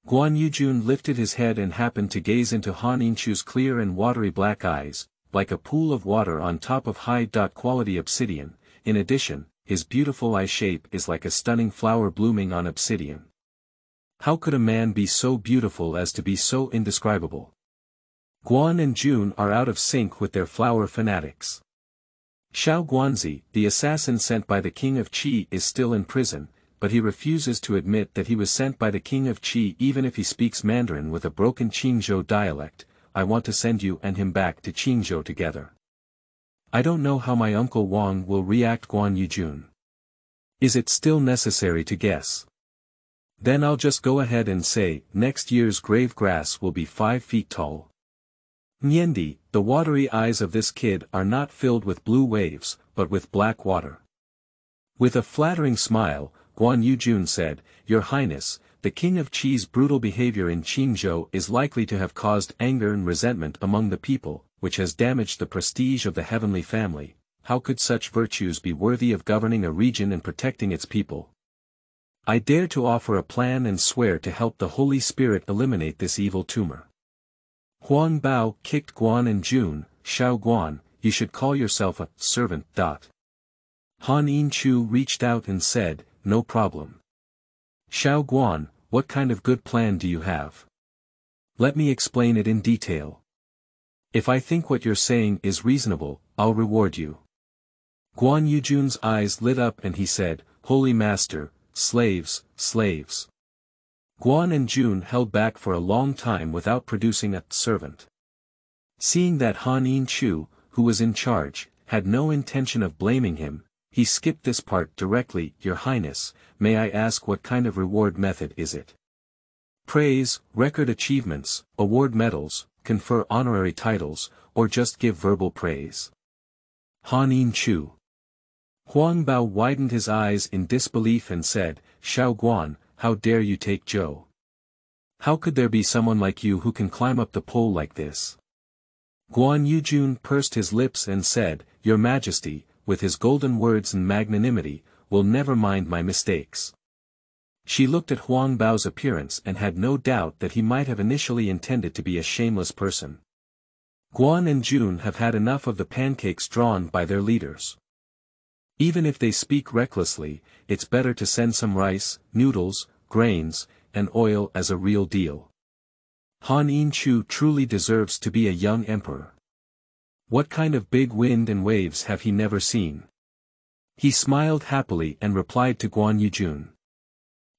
Guan Yujun lifted his head and happened to gaze into Han Yinchu's clear and watery black eyes, like a pool of water on top of high-quality obsidian. In addition, his beautiful eye shape is like a stunning flower blooming on obsidian. How could a man be so beautiful as to be so indescribable? Guan and Jun are out of sync with their flower fanatics. Xiao Guanzi, the assassin sent by the king of Qi, is still in prison, but he refuses to admit that he was sent by the king of Qi even if he speaks Mandarin with a broken Qingzhou dialect. I want to send you and him back to Qingzhou together. I don't know how my uncle Wang will react. Guan Yujun. Is it still necessary to guess? Then I'll just go ahead and say, next year's grave grass will be 5 feet tall. Nyendi, the watery eyes of this kid are not filled with blue waves, but with black water. With a flattering smile, Guan Yujun said, Your Highness, the king of Qi's brutal behavior in Qingzhou is likely to have caused anger and resentment among the people, which has damaged the prestige of the heavenly family. How could such virtues be worthy of governing a region and protecting its people? I dare to offer a plan and swear to help the Holy Spirit eliminate this evil tumor. Huang Bao kicked Guan and Jun. Xiao Guan, you should call yourself a servant. Han Yinchu reached out and said, no problem. Xiao Guan, what kind of good plan do you have? Let me explain it in detail. If I think what you're saying is reasonable, I'll reward you. Guan Yujun's eyes lit up and he said, Holy Master, slaves, slaves. Guan and Jun held back for a long time without producing a servant. Seeing that Han Yinchu, who was in charge, had no intention of blaming him, he skipped this part directly. Your Highness, may I ask what kind of reward method is it? Praise, record achievements, award medals, confer honorary titles, or just give verbal praise? Han Yinchu. Huang Bao widened his eyes in disbelief and said, Xiao Guan, how dare you take Zhou? How could there be someone like you who can climb up the pole like this? Guan Yujun pursed his lips and said, Your Majesty, with his golden words and magnanimity, will never mind my mistakes. She looked at Huang Bao's appearance and had no doubt that he might have initially intended to be a shameless person. Guan and Jun have had enough of the pancakes drawn by their leaders. Even if they speak recklessly, it's better to send some rice, noodles, grains, and oil as a real deal. Han Yin-chu truly deserves to be a young emperor. What kind of big wind and waves have he never seen? He smiled happily and replied to Guan and Jun.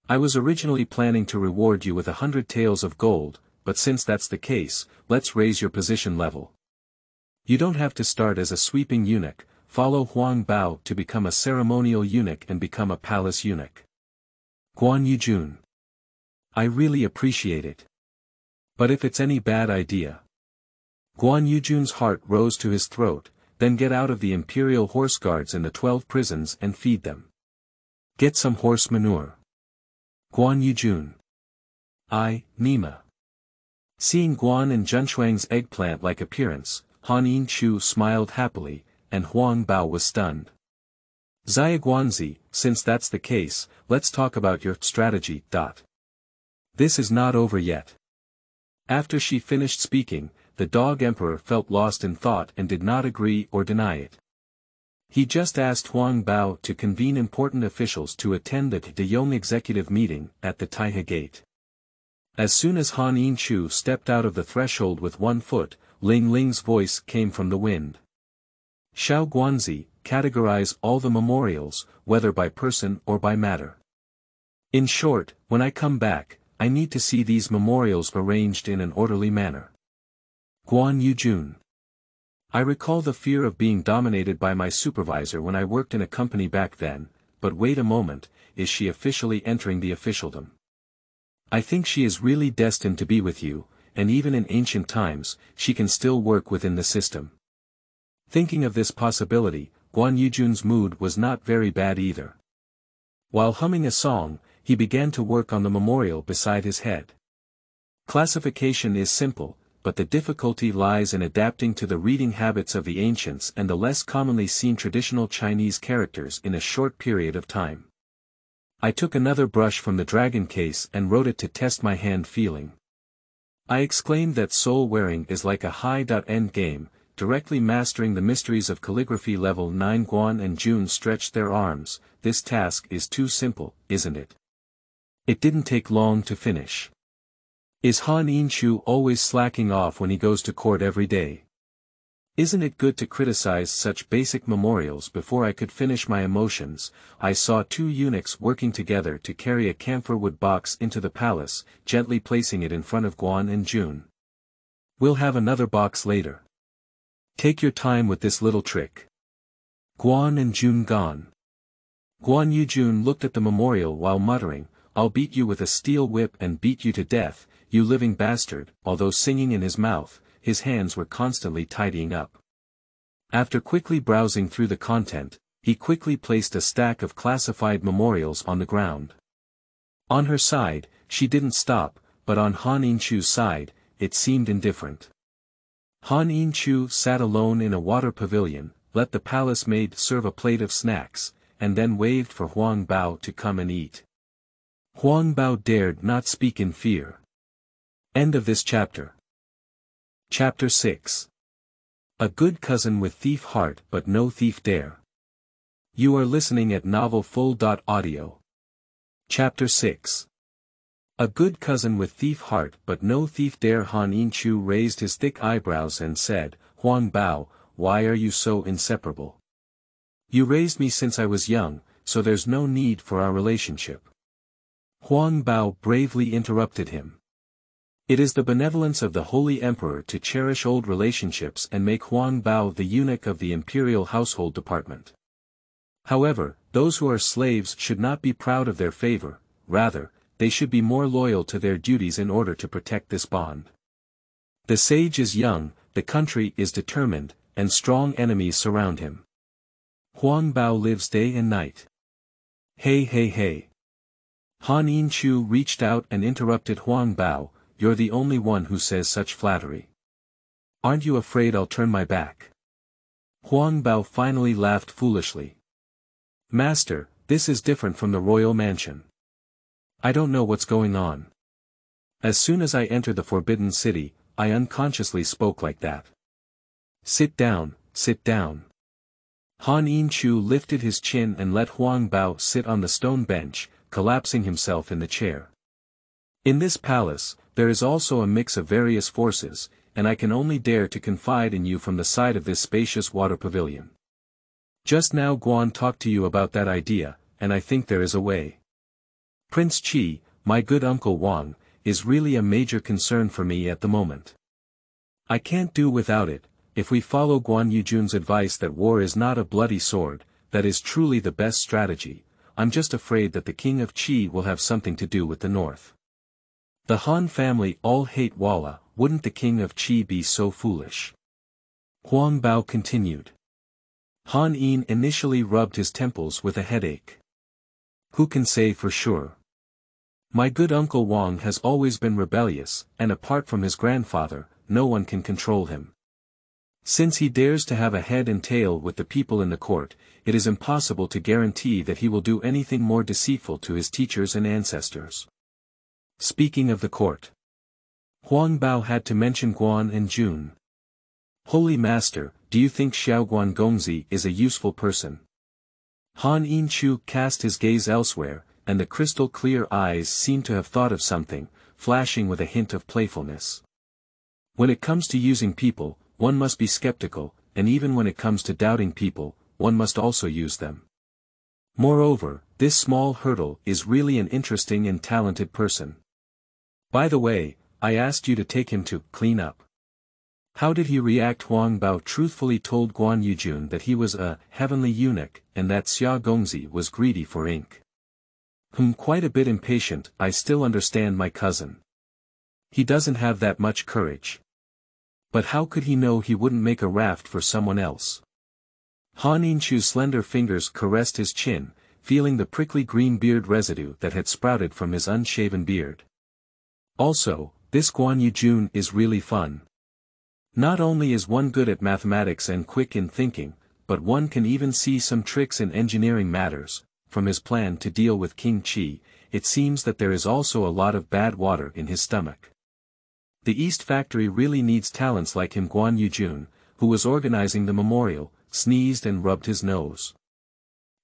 I was originally planning to reward you with 100 taels of gold, but since that's the case, let's raise your position level. You don't have to start as a sweeping eunuch, follow Huang Bao to become a ceremonial eunuch and become a palace eunuch. Guan and Jun. I really appreciate it. But if it's any bad idea. Guan and Jun's heart rose to his throat, then get out of the imperial horse guards in the 12 prisons and feed them. Get some horse manure. Guan and Jun. Nima. Seeing Guan and Junshuang's eggplant-like appearance, Han Yin-chu smiled happily, and Huang Bao was stunned. Xia Guanzi, since that's the case, let's talk about your strategy. This is not over yet. After she finished speaking, the dog emperor felt lost in thought and did not agree or deny it. He just asked Huang Bao to convene important officials to attend the Deyong executive meeting at the Taihe Gate. As soon as Han Yin-chu stepped out of the threshold with 1 foot, Ling Ling's voice came from the wind. Xiao Guanzi, categorize all the memorials, whether by person or by matter. In short, when I come back, I need to see these memorials arranged in an orderly manner. Guan and Jun. I recall the fear of being dominated by my supervisor when I worked in a company back then, but wait a moment, is she officially entering the officialdom? I think she is really destined to be with you, and even in ancient times, she can still work within the system. Thinking of this possibility, Guan and Jun's mood was not very bad either. While humming a song, he began to work on the memorial beside his head. Classification is simple, but the difficulty lies in adapting to the reading habits of the ancients and the less commonly seen traditional Chinese characters in a short period of time. I took another brush from the dragon case and wrote it to test my hand feeling. I exclaimed that soul wearing is like a high-end game, directly mastering the mysteries of calligraphy level 9. Guan and Jun stretched their arms. This task is too simple, isn't it? It didn't take long to finish. Is Han Yin-chu always slacking off when he goes to court every day? Isn't it good to criticize such basic memorials? Before I could finish my emotions, I saw 2 eunuchs working together to carry a camphor wood box into the palace, gently placing it in front of Guan and Jun. We'll have another box later. Take your time with this little trick. Guan and Jun gone. Guan and Jun looked at the memorial while muttering, I'll beat you with a steel whip and beat you to death, you living bastard. Although singing in his mouth, his hands were constantly tidying up. After quickly browsing through the content, he quickly placed a stack of classified memorials on the ground. On her side, she didn't stop, but on Han Yin-chu's side, it seemed indifferent. Han Yin-chu sat alone in a water pavilion, let the palace maid serve a plate of snacks, and then waved for Huang Bao to come and eat. Huang Bao dared not speak in fear. End of this chapter. Chapter 6. A good cousin with thief heart but no thief dare. You are listening at novelfull.audio. Chapter 6. A good cousin with thief heart but no thief dare. Han Yin-chu raised his thick eyebrows and said, Huang Bao, why are you so inseparable? You raised me since I was young, so there's no need for our relationship. Huang Bao bravely interrupted him. It is the benevolence of the Holy Emperor to cherish old relationships and make Huang Bao the eunuch of the imperial household department. However, those who are slaves should not be proud of their favor, rather, they should be more loyal to their duties in order to protect this bond. The sage is young, the country is determined, and strong enemies surround him. Huang Bao lives day and night. Hey hey hey. Han Yin-chu reached out and interrupted Huang Bao, you're the only one who says such flattery. Aren't you afraid I'll turn my back? Huang Bao finally laughed foolishly. Master, this is different from the royal mansion. I don't know what's going on. As soon as I entered the Forbidden City, I unconsciously spoke like that. Sit down, sit down. Han Yin-chu lifted his chin and let Huang Bao sit on the stone bench, collapsing himself in the chair. In this palace, There is also a mix of various forces, and I can only dare to confide in you from the side of this spacious water pavilion. Just now Guan talked to you about that idea, and I think there is a way. Prince Qi, my good uncle Wang, is really a major concern for me at the moment. I can't do without it. If we follow Guan Yujun's advice that war is not a bloody sword, that is truly the best strategy. I'm just afraid that the king of Qi will have something to do with the north. The Han family all hate Walla, wouldn't the king of Qi be so foolish? Huang Bao continued. Han Yin initially rubbed his temples with a headache. Who can say for sure? My good uncle Wang has always been rebellious, and apart from his grandfather, no one can control him. Since he dares to have a head and tail with the people in the court, it is impossible to guarantee that he will do anything more deceitful to his teachers and ancestors. Speaking of the court, Huang Bao had to mention Guan and Jun. Holy Master, do you think Xiaoguan Gongzi is a useful person? Han Yinchu cast his gaze elsewhere, and the crystal-clear eyes seemed to have thought of something, flashing with a hint of playfulness. When it comes to using people, one must be skeptical, and even when it comes to doubting people, one must also use them. Moreover, this small hurdle is really an interesting and talented person. By the way, I asked you to take him to clean up. How did he react? Huang Bao truthfully told Guan Yujun that he was a heavenly eunuch, and that Xia Gongzi was greedy for ink. Quite a bit impatient. I still understand my cousin. He doesn't have that much courage. But how could he know he wouldn't make a raft for someone else? Han Yinchu's slender fingers caressed his chin, feeling the prickly green beard residue that had sprouted from his unshaven beard. Also, this Guan Yujun is really fun. Not only is one good at mathematics and quick in thinking, but one can even see some tricks in engineering matters. From his plan to deal with King Qi, it seems that there is also a lot of bad water in his stomach. The East Factory really needs talents like him. Guan Yujun, who was organizing the memorial, sneezed and rubbed his nose.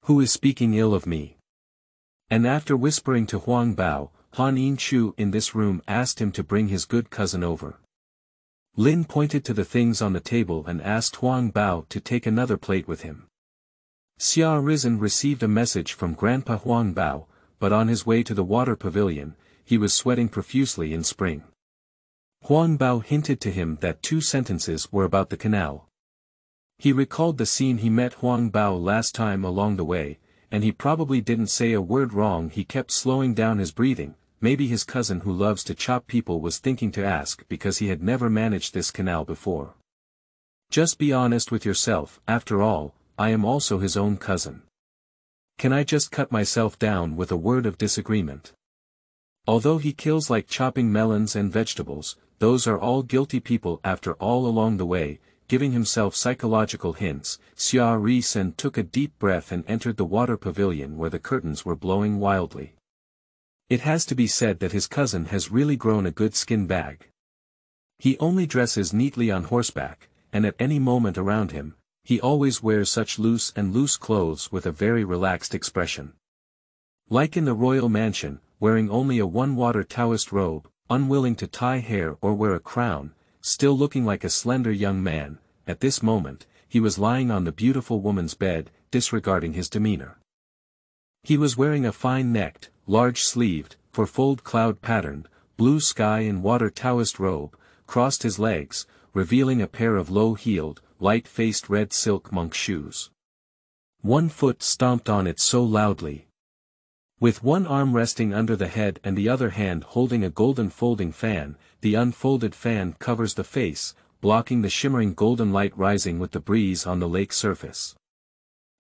Who is speaking ill of me? And after whispering to Huang Bao, Han Yinchu in this room asked him to bring his good cousin over. Lin pointed to the things on the table and asked Huang Bao to take another plate with him. Xia Rizin received a message from Grandpa Huang Bao, but on his way to the water pavilion, he was sweating profusely in spring. Huang Bao hinted to him that 2 sentences were about the canal. He recalled the scene he met Huang Bao last time along the way, and he probably didn't say a word wrong. He kept slowing down his breathing. Maybe his cousin who loves to chop people was thinking to ask because he had never managed this canal before. Just be honest with yourself. After all, I am also his own cousin. Can I just cut myself down with a word of disagreement? Although he kills like chopping melons and vegetables, those are all guilty people after all. Along the way, giving himself psychological hints, Xia Rizin took a deep breath and entered the water pavilion where the curtains were blowing wildly. It has to be said that his cousin has really grown a good skin bag. He only dresses neatly on horseback, and at any moment around him, he always wears such loose clothes with a very relaxed expression. Like in the royal mansion, wearing only a one-water Taoist robe, unwilling to tie hair or wear a crown, still looking like a slender young man, at this moment, he was lying on the beautiful woman's bed, disregarding his demeanor. He was wearing a fine-necked, large-sleeved, four-fold cloud-patterned, blue sky and water Taoist robe, crossed his legs, revealing a pair of low-heeled, light-faced red silk monk shoes. One foot stomped on it so loudly. With one arm resting under the head and the other hand holding a golden folding fan, the unfolded fan covers the face, blocking the shimmering golden light rising with the breeze on the lake surface.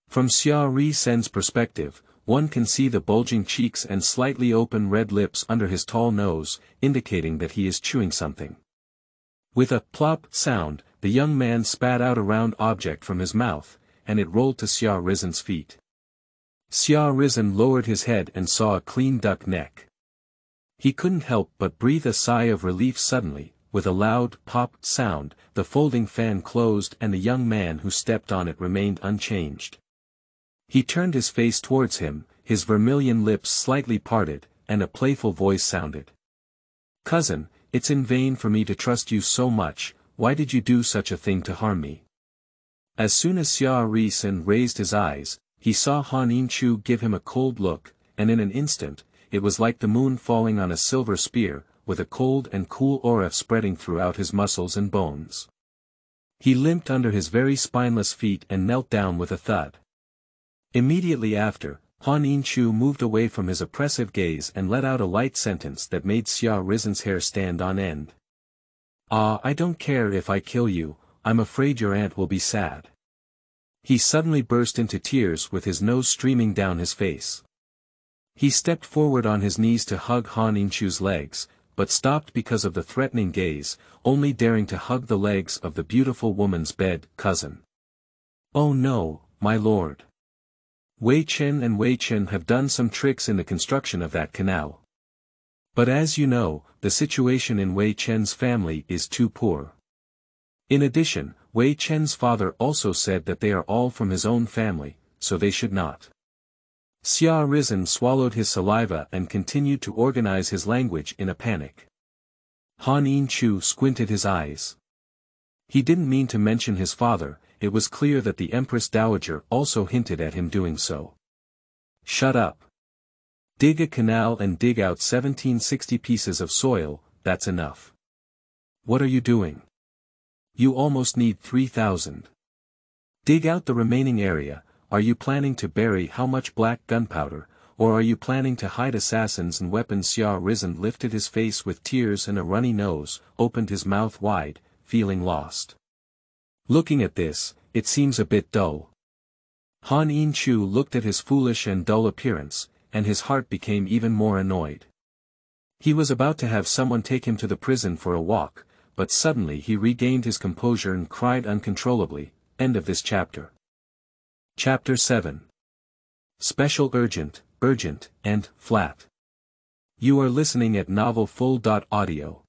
From Xia Rizin's perspective, one can see the bulging cheeks and slightly open red lips under his tall nose, indicating that he is chewing something. With a plop sound, the young man spat out a round object from his mouth, and it rolled to Xia Rizin's feet. Xia Rizin lowered his head and saw a clean duck neck. He couldn't help but breathe a sigh of relief. Suddenly, with a loud pop sound, the folding fan closed and the young man who stepped on it remained unchanged. He turned his face towards him, his vermilion lips slightly parted, and a playful voice sounded. "Cousin, It's in vain for me to trust you so much, why did you do such a thing to harm me? As soon as Xia Rizhen raised his eyes, he saw Han Yinchu give him a cold look, and in an instant, it was like the moon falling on a silver spear, with a cold and cool aura spreading throughout his muscles and bones. He limped under his very spineless feet and knelt down with a thud. Immediately after, Han Yinchu moved away from his oppressive gaze and let out a light sentence that made Xia Rizhen's hair stand on end. "Ah, I don't care if I kill you, I'm afraid your aunt will be sad." He suddenly burst into tears with his nose streaming down his face. He stepped forward on his knees to hug Han Yinchu's legs, but stopped because of the threatening gaze, only daring to hug the legs of the beautiful woman's bed cousin. "Oh no, my lord. Wei Chen and Wei Chen have done some tricks in the construction of that canal. But as you know, the situation in Wei Chen's family is too poor. In addition, Wei Chen's father also said that they are all from his own family, so they should not." Xia Rizhen swallowed his saliva and continued to organize his language in a panic. Han Yinchu squinted his eyes. He didn't mean to mention his father, it was clear that the Empress Dowager also hinted at him doing so. "Shut up. Dig a canal and dig out 1760 pieces of soil, that's enough. What are you doing? You almost need 3,000. Dig out the remaining area. Are you planning to bury how much black gunpowder, or are you planning to hide assassins and weapons?" Xia Rizhen lifted his face with tears and a runny nose, opened his mouth wide, feeling lost. "Looking at this, it seems a bit dull." Han Yinchu looked at his foolish and dull appearance, and his heart became even more annoyed. He was about to have someone take him to the prison for a walk, but suddenly he regained his composure and cried uncontrollably. End of this chapter. Chapter 7. Special Urgent, Urgent, and Flat. You are listening at novelfull.audio.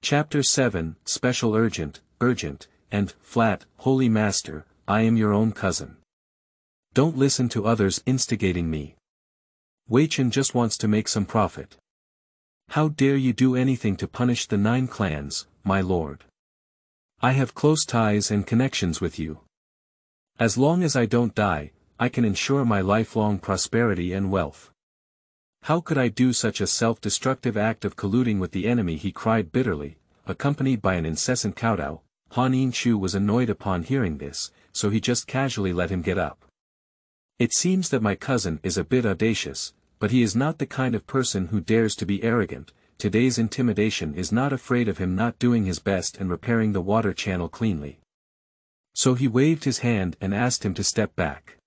Chapter 7, Special Urgent, Urgent, and Flat. Holy Master, I am your own cousin. Don't listen to others instigating me. Wei Chen just wants to make some profit. How dare you do anything to punish the 9 clans, my lord? I have close ties and connections with you. As long as I don't die, I can ensure my lifelong prosperity and wealth. How could I do such a self-destructive act of colluding with the enemy?" he cried bitterly, accompanied by an incessant kowtow. Han Yinchu was annoyed upon hearing this, so he just casually let him get up. "It seems that my cousin is a bit audacious, but he is not the kind of person who dares to be arrogant. Today's intimidation is not afraid of him not doing his best and repairing the water channel cleanly." So he waved his hand and asked him to step back.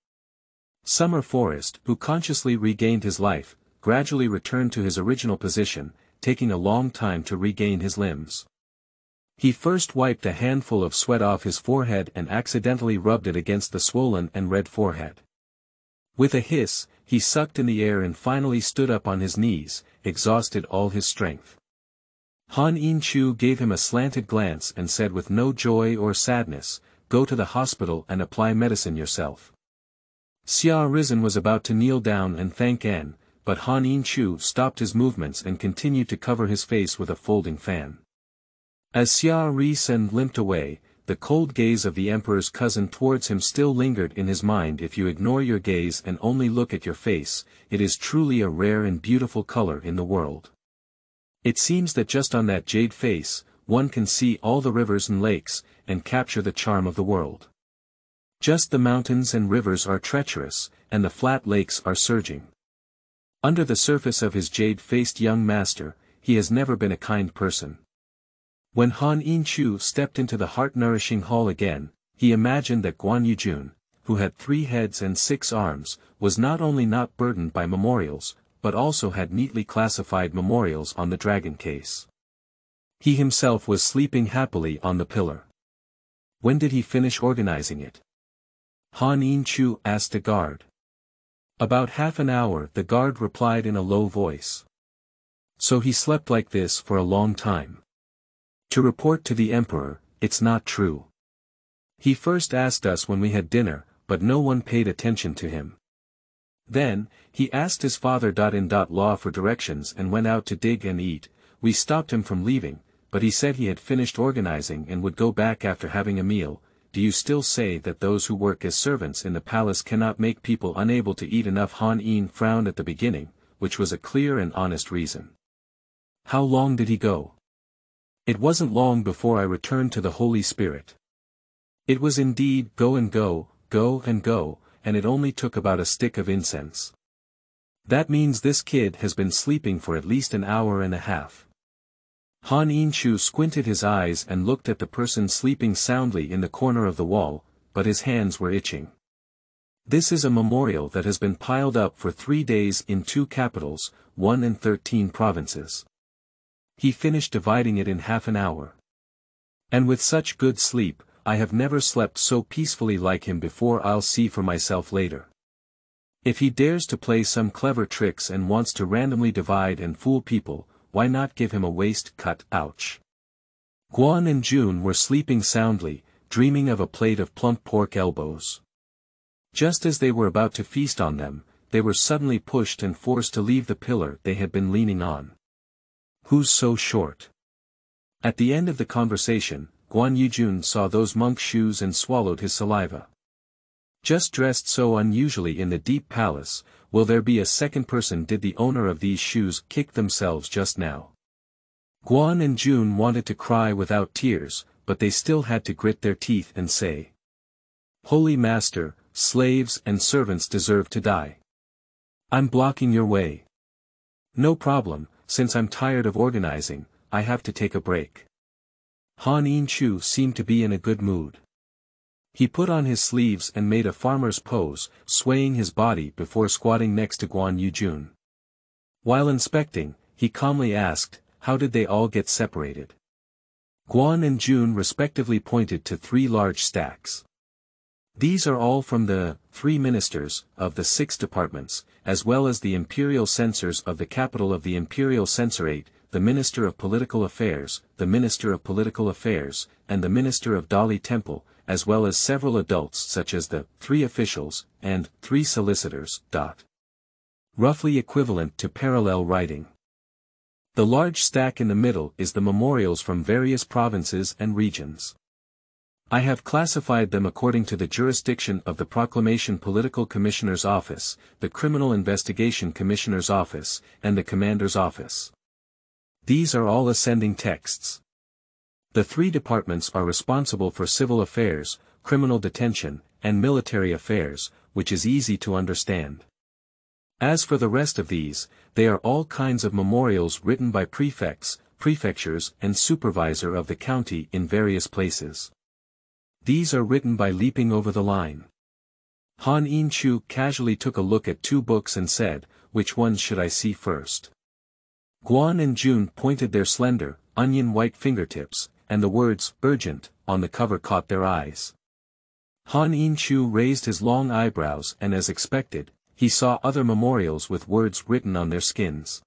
Summer Forest, who consciously regained his life, gradually returned to his original position, taking a long time to regain his limbs. He first wiped a handful of sweat off his forehead and accidentally rubbed it against the swollen and red forehead. With a hiss, he sucked in the air and finally stood up on his knees, exhausted all his strength. Han Yinchu gave him a slanted glance and said with no joy or sadness, "Go to the hospital and apply medicine yourself." Xia Rizhen was about to kneel down and thank N, but Han Yinchu stopped his movements and continued to cover his face with a folding fan. As Xia Rizhen limped away, the cold gaze of the emperor's cousin towards him still lingered in his mind. If you ignore your gaze and only look at your face, it is truly a rare and beautiful color in the world. It seems that just on that jade face, one can see all the rivers and lakes, and capture the charm of the world. Just the mountains and rivers are treacherous, and the flat lakes are surging. Under the surface of his jade-faced young master, he has never been a kind person. When Han Yinchu stepped into the heart-nourishing hall again, he imagined that Guan and Jun, who had 3 heads and 6 arms, was not only not burdened by memorials, but also had neatly classified memorials on the dragon case. He himself was sleeping happily on the pillar. When did he finish organizing it? Han Yinchu asked a guard. About half an hour, the guard replied in a low voice. So he slept like this for a long time. To report to the emperor, it's not true. He first asked us when we had dinner, but no one paid attention to him. Then, he asked his father in law for directions and went out to dig and eat. we stopped him from leaving, but he said he had finished organizing and would go back after having a meal. Do you still say that those who work as servants in the palace cannot make people unable to eat enough? Han Yin frowned at the beginning, which was a clear and honest reason. How long did he go? It wasn't long before I returned to the Holy Spirit. It was indeed go and go, go and go, and it only took about a stick of incense. That means this kid has been sleeping for at least an hour and a half. Han Yinshu squinted his eyes and looked at the person sleeping soundly in the corner of the wall, but his hands were itching. This is a memorial that has been piled up for 3 days in 2 capitals, 1 and 13 provinces. He finished dividing it in half an hour. And with such good sleep, I have never slept so peacefully like him before. I'll see for myself later. If he dares to play some clever tricks and wants to randomly divide and fool people, why not give him a waist cut? Ouch. Guan and Jun were sleeping soundly, dreaming of a plate of plump pork elbows. Just as they were about to feast on them, they were suddenly pushed and forced to leave the pillar they had been leaning on. Who's so short? At the end of the conversation, Guan Yujun saw those monk shoes and swallowed his saliva. Just dressed so unusually in the deep palace, will there be a second person? Did the owner of these shoes kick themselves just now? Guan and Jun wanted to cry without tears, but they still had to grit their teeth and say, Holy Master, slaves and servants deserve to die. I'm blocking your way. No problem, since I'm tired of organizing, I have to take a break. Han Yinshu seemed to be in a good mood. He put on his sleeves and made a farmer's pose, swaying his body before squatting next to Guan Yujun. While inspecting, he calmly asked, how did they all get separated? Guan and Jun respectively pointed to 3 large stacks. These are all from the 3 ministers of the 6 departments, as well as the imperial censors of the capital of the imperial censorate, the Minister of Political Affairs, the Minister of Political Affairs, and the Minister of Dali Temple, as well as several adults such as the 3 officials, and 3 solicitors. Roughly equivalent to parallel writing. The large stack in the middle is the memorials from various provinces and regions. I have classified them according to the jurisdiction of the Proclamation Political Commissioner's Office, the Criminal Investigation Commissioner's Office, and the Commander's Office. These are all ascending texts. The 3 departments are responsible for civil affairs, criminal detention, and military affairs, which is easy to understand. As for the rest of these, they are all kinds of memorials written by prefects, prefectures, and supervisor of the county in various places. These are written by leaping over the line. Han Yinshu casually took a look at 2 books and said, which ones should I see first? Guan and Jun pointed their slender, onion-white fingertips, and the words, urgent, on the cover caught their eyes. Han Yinshu raised his long eyebrows and as expected, he saw other memorials with words written on their skins.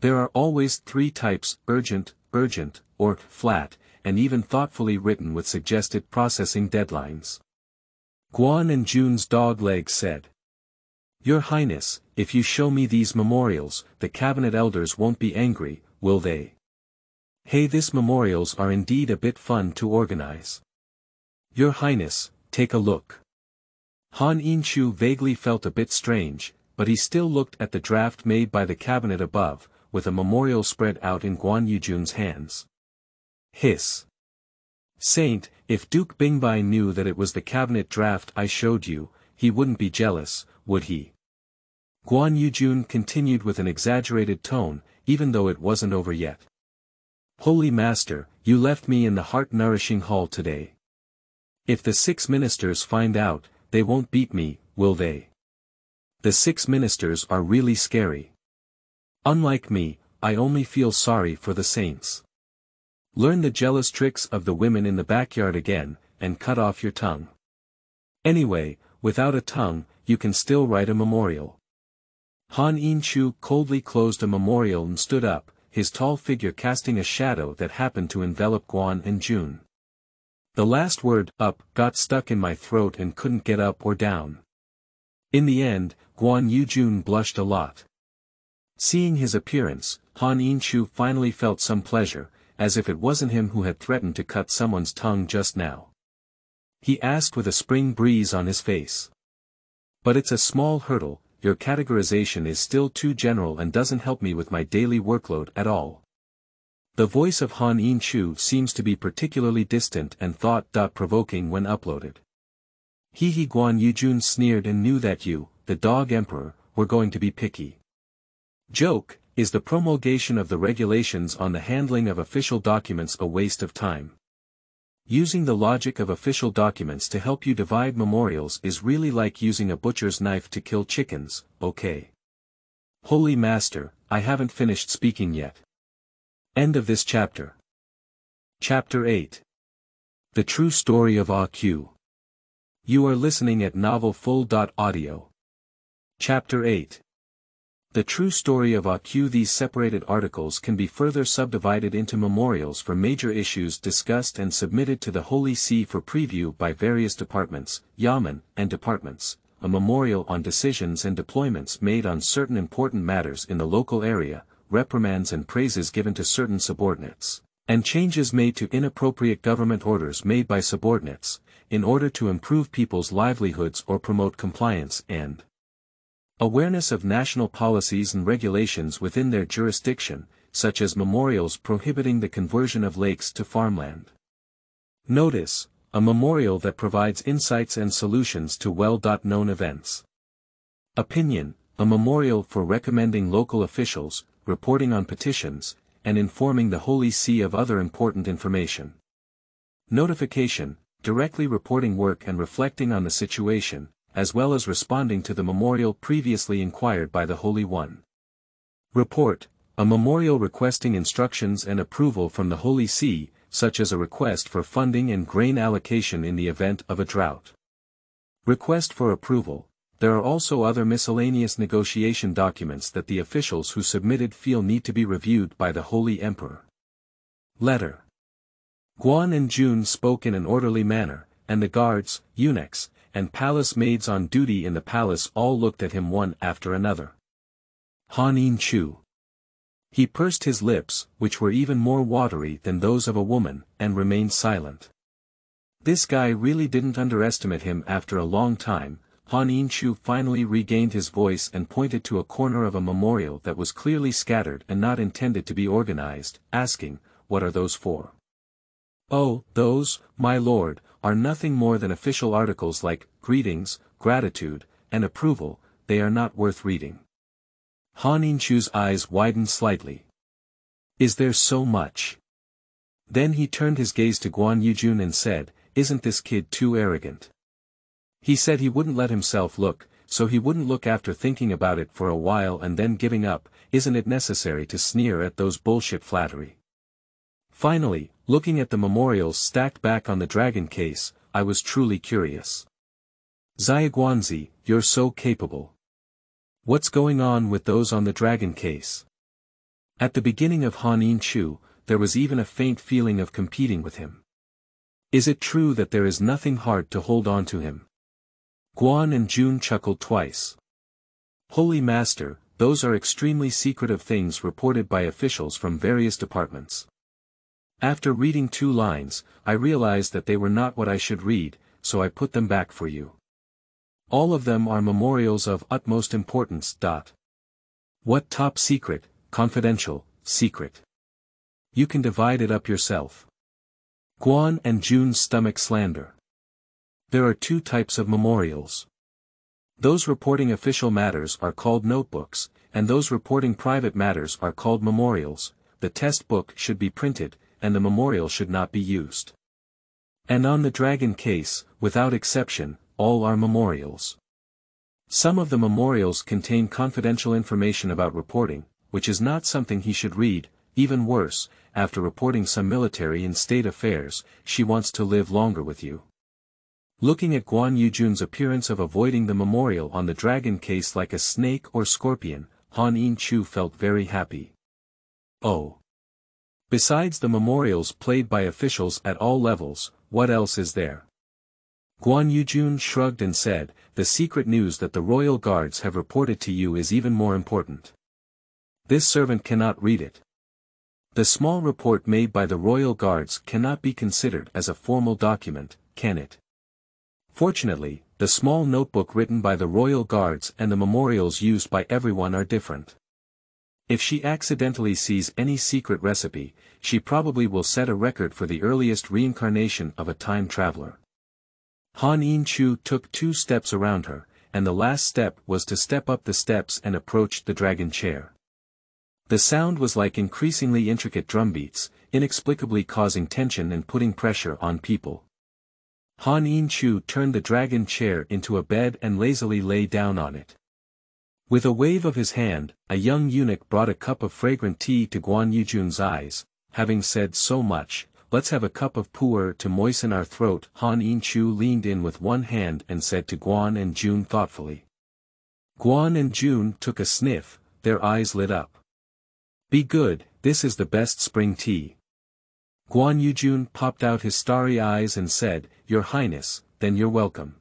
There are always 3 types, urgent, urgent, or flat, and even thoughtfully written with suggested processing deadlines. Guan and Jun's dog legs said, Your Highness, if you show me these memorials, the cabinet elders won't be angry, will they? Hey, these memorials are indeed a bit fun to organize. Your Highness, take a look. Han Yinshu vaguely felt a bit strange, but he still looked at the draft made by the cabinet above, with a memorial spread out in Guan Yujun's hands. Hiss. Saint, if Duke Bingbai knew that it was the cabinet draft I showed you, he wouldn't be jealous, would he? Guan Yujun continued with an exaggerated tone, even though it wasn't over yet. Holy Master, you left me in the heart-nourishing hall today. If the 6 ministers find out, they won't beat me, will they? The 6 ministers are really scary. Unlike me, I only feel sorry for the saints. Learn the jealous tricks of the women in the backyard again, and cut off your tongue. Anyway, without a tongue, you can still write a memorial. Han Yinshu coldly closed a memorial and stood up, his tall figure casting a shadow that happened to envelop Guan and Jun. The last word, up, got stuck in my throat and couldn't get up or down. In the end, Guan Yujun blushed a lot. Seeing his appearance, Han Yin-chu finally felt some pleasure, as if it wasn't him who had threatened to cut someone's tongue just now. He asked with a spring breeze on his face. But it's a small hurdle, your categorization is still too general and doesn't help me with my daily workload at all. The voice of Han Yin-chu seems to be particularly distant and thought-provoking when uploaded. He Guan Yujun sneered and knew that you, the dog emperor, were going to be picky. Joke, is the promulgation of the regulations on the handling of official documents a waste of time? Using the logic of official documents to help you divide memorials is really like using a butcher's knife to kill chickens, okay? Holy Master, I haven't finished speaking yet. End of this chapter. Chapter 8. The True Story of AQ. You are listening at novelfull.audio. Chapter 8. The True Story of AQ. These separated articles can be further subdivided into memorials for major issues discussed and submitted to the Holy See for preview by various departments, yamen, and departments, a memorial on decisions and deployments made on certain important matters in the local area, reprimands and praises given to certain subordinates, and changes made to inappropriate government orders made by subordinates, in order to improve people's livelihoods or promote compliance and awareness of national policies and regulations within their jurisdiction, such as memorials prohibiting the conversion of lakes to farmland. Notice, a memorial that provides insights and solutions to well-known events. Opinion, a memorial for recommending local officials, reporting on petitions, and informing the Holy See of other important information. Notification, directly reporting work and reflecting on the situation, as well as responding to the memorial previously inquired by the Holy One. Report, a memorial requesting instructions and approval from the Holy See, such as a request for funding and grain allocation in the event of a drought. Request for approval. There are also other miscellaneous negotiation documents that the officials who submitted feel need to be reviewed by the Holy Emperor. Letter. Guan and Jun spoke in an orderly manner, and the guards, eunuchs, and palace maids on duty in the palace all looked at him one after another. Han Yin-chu. He pursed his lips, which were even more watery than those of a woman, and remained silent. This guy really didn't underestimate him. After a long time, Han Yin-chu finally regained his voice and pointed to a corner of a memorial that was clearly scattered and not intended to be organized, asking, "What are those for?" "Oh, those, my lord, are nothing more than official articles like greetings, gratitude, and approval. They are not worth reading." Han Yin-chu's eyes widened slightly. "Is there so much?" Then he turned his gaze to Guan Yujun and said, "Isn't this kid too arrogant? He said he wouldn't let himself look, so he wouldn't look after thinking about it for a while and then giving up. Isn't it necessary to sneer at those bullshit flattery?" Finally, looking at the memorials stacked back on the dragon case, I was truly curious. "Zhiaguanzi, you're so capable. What's going on with those on the dragon case?" At the beginning of Han Yin-chu, there was even a faint feeling of competing with him. "Is it true that there is nothing hard to hold on to him?" Guan and Jun chuckled twice. "Holy Master, those are extremely secretive things reported by officials from various departments. After reading 2 lines, I realized that they were not what I should read, so I put them back for you. All of them are memorials of utmost importance. What top secret, confidential, secret? You can divide it up yourself." Guan and Jun's stomach slander. There are 2 types of memorials. Those reporting official matters are called notebooks, and those reporting private matters are called memorials. The test book should be printed, and the memorial should not be used. And on the dragon case, without exception, all are memorials. Some of the memorials contain confidential information about reporting, which is not something he should read. Even worse, after reporting some military and state affairs, she wants to live longer with you. Looking at Guan Yujun's appearance of avoiding the memorial on the dragon case like a snake or scorpion, Han Yin-chu felt very happy. Oh. Besides the memorials played by officials at all levels, what else is there? Guan Yujun shrugged and said, "The secret news that the royal guards have reported to you is even more important. This servant cannot read it. The small report made by the royal guards cannot be considered as a formal document, can it? Fortunately, the small notebook written by the royal guards and the memorials used by everyone are different. If she accidentally sees any secret recipe, she probably will set a record for the earliest reincarnation of a time traveler. Han Yin-chu took 2 steps around her, and the last step was to step up the steps and approach the dragon chair. The sound was like increasingly intricate drumbeats, inexplicably causing tension and putting pressure on people. Han Yin-chu turned the dragon chair into a bed and lazily lay down on it. With a wave of his hand, a young eunuch brought a cup of fragrant tea to Guan and Jun's eyes. Having said so much, let's have a cup of pu'er to moisten our throat. Han Yin-chu leaned in with one hand and said to Guan and Jun thoughtfully. Guan and Jun took a sniff, their eyes lit up. Be good, this is the best spring tea. Guan Yujun popped out his starry eyes and said, Your Highness, then you're welcome.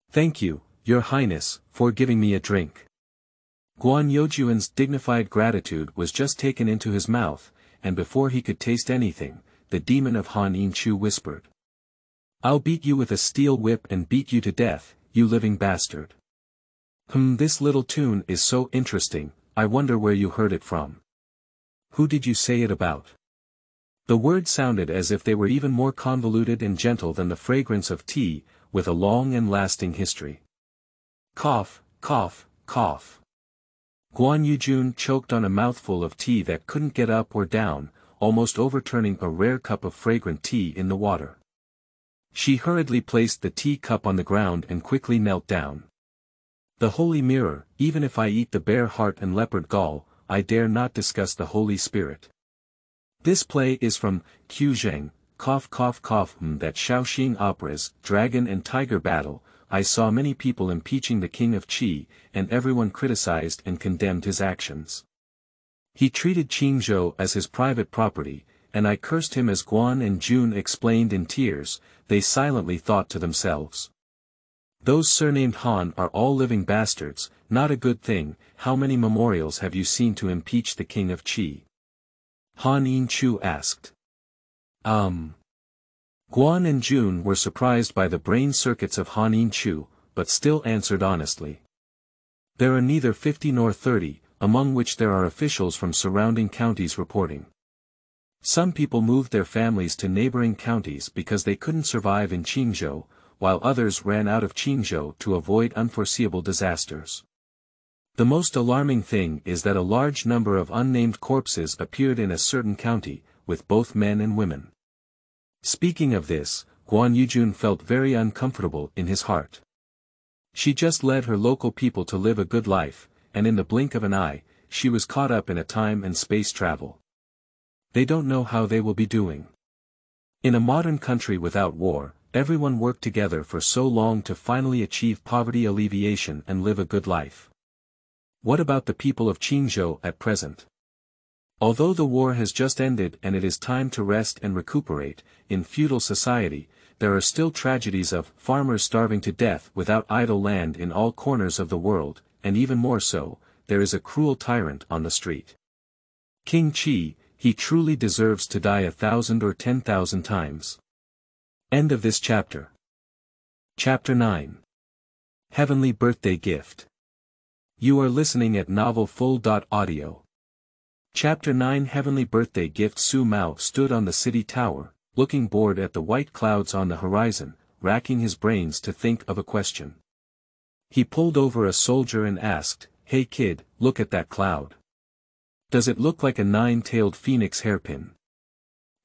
Thank you, Your Highness, for giving me a drink. Guan Yojun's dignified gratitude was just taken into his mouth, and before he could taste anything, the demon of Han Yin-chu whispered. I'll beat you with a steel whip and beat you to death, you living bastard. This little tune is so interesting, I wonder where you heard it from. Who did you say it about? The words sounded as if they were even more convoluted and gentle than the fragrance of tea, with a long and lasting history. Cough, cough, cough. Guan Yujun choked on a mouthful of tea that couldn't get up or down, almost overturning a rare cup of fragrant tea in the water. She hurriedly placed the tea cup on the ground and quickly knelt down. The holy mirror, even if I eat the bear heart and leopard gall, I dare not discuss the Holy Spirit. This play is from Xing, cough cough cough. That Shaoxing opera's Dragon and Tiger Battle. I saw many people impeaching the king of Qi, and everyone criticized and condemned his actions. He treated Qingzhou as his private property, and I cursed him as Guan and Jun explained in tears. They silently thought to themselves. Those surnamed Han are all living bastards, not a good thing. How many memorials have you seen to impeach the king of Qi? Han Yin-chu asked. Guan and Jun were surprised by the brain circuits of Han Yin-chu, but still answered honestly. There are neither 50 nor 30, among which there are officials from surrounding counties reporting. Some people moved their families to neighboring counties because they couldn't survive in Qingzhou, while others ran out of Qingzhou to avoid unforeseeable disasters. The most alarming thing is that a large number of unnamed corpses appeared in a certain county, with both men and women. Speaking of this, Guan Yujun felt very uncomfortable in his heart. She just led her local people to live a good life, and in the blink of an eye, she was caught up in a time and space travel. They don't know how they will be doing. In a modern country without war, everyone worked together for so long to finally achieve poverty alleviation and live a good life. What about the people of Qingzhou at present? Although the war has just ended and it is time to rest and recuperate, in feudal society, there are still tragedies of farmers starving to death without idle land in all corners of the world, and even more so, there is a cruel tyrant on the street. King Qi, he truly deserves to die 1,000 or 10,000 times. End of this chapter. Chapter 9. Heavenly Birthday Gift. You are listening at novelfull.audio. Chapter 9 Heavenly Birthday Gift. Su Mao stood on the city tower, looking bored at the white clouds on the horizon, racking his brains to think of a question. He pulled over a soldier and asked, Hey kid, look at that cloud. Does it look like a 9-tailed phoenix hairpin?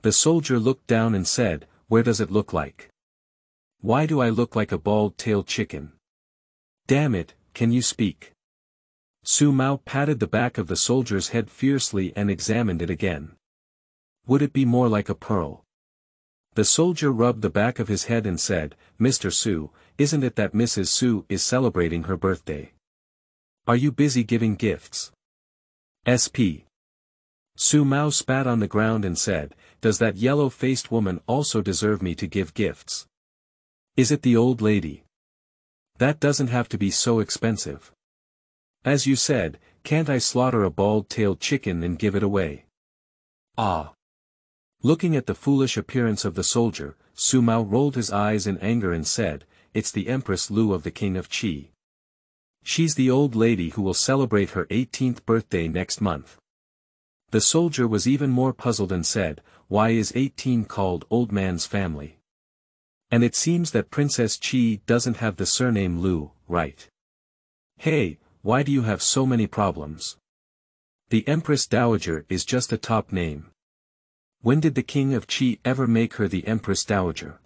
The soldier looked down and said, Where does it look like? Why do I look like a bald-tailed chicken? Damn it, can you speak? Su Mao patted the back of the soldier's head fiercely and examined it again. Would it be more like a pearl? The soldier rubbed the back of his head and said, Mr. Su, isn't it that Mrs. Su is celebrating her birthday? Are you busy giving gifts? SP. Su Mao spat on the ground and said, Does that yellow-faced woman also deserve me to give gifts? Is it the old lady? That doesn't have to be so expensive. As you said, can't I slaughter a bald-tailed chicken and give it away? Ah! Looking at the foolish appearance of the soldier, Su Mao rolled his eyes in anger and said, "It's the Empress Lu of the King of Qi. She's the old lady who will celebrate her 18th birthday next month." The soldier was even more puzzled and said, "Why is 18 called Old Man's Family? And it seems that Princess Qi doesn't have the surname Lu, right? Hey, why do you have so many problems? The Empress Dowager is just a top name. When did the King of Qi ever make her the Empress Dowager?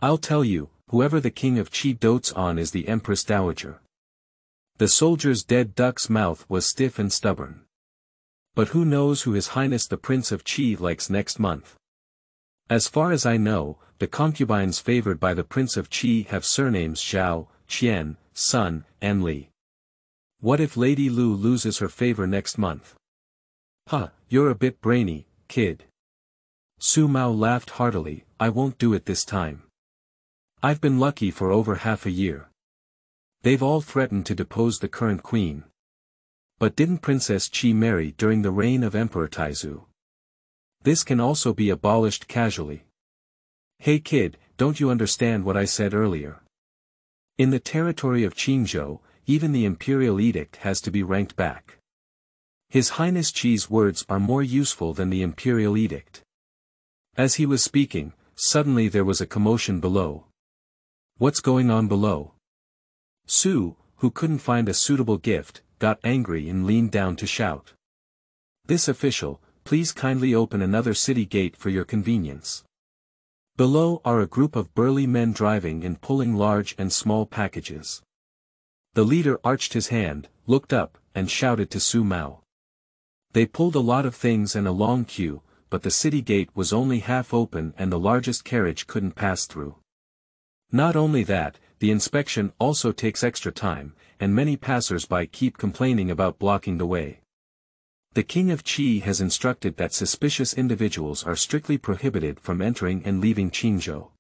I'll tell you, whoever the King of Qi dotes on is the Empress Dowager." The soldier's dead duck's mouth was stiff and stubborn. "But who knows who His Highness the Prince of Qi likes next month? As far as I know, the concubines favored by the Prince of Qi have surnames Zhao, Qian, Sun, and Li. What if Lady Lu loses her favor next month?" "Huh, you're a bit brainy, kid." Su Mao laughed heartily. "I won't do it this time. I've been lucky for over half a year. They've all threatened to depose the current queen. But didn't Princess Qi marry during the reign of Emperor Taizu? This can also be abolished casually. Hey kid, don't you understand what I said earlier? In the territory of Qingzhou, even the imperial edict has to be ranked back. His Highness Qi's words are more useful than the imperial edict." As he was speaking, suddenly there was a commotion below. "What's going on below?" Su, who couldn't find a suitable gift, got angry and leaned down to shout. "This official, please kindly open another city gate for your convenience." Below are a group of burly men driving and pulling large and small packages. The leader arched his hand, looked up, and shouted to Su Mao. They pulled a lot of things and a long queue, but the city gate was only half open and the largest carriage couldn't pass through. Not only that, the inspection also takes extra time, and many passers-by keep complaining about blocking the way. The King of Qi has instructed that suspicious individuals are strictly prohibited from entering and leaving Qingzhou.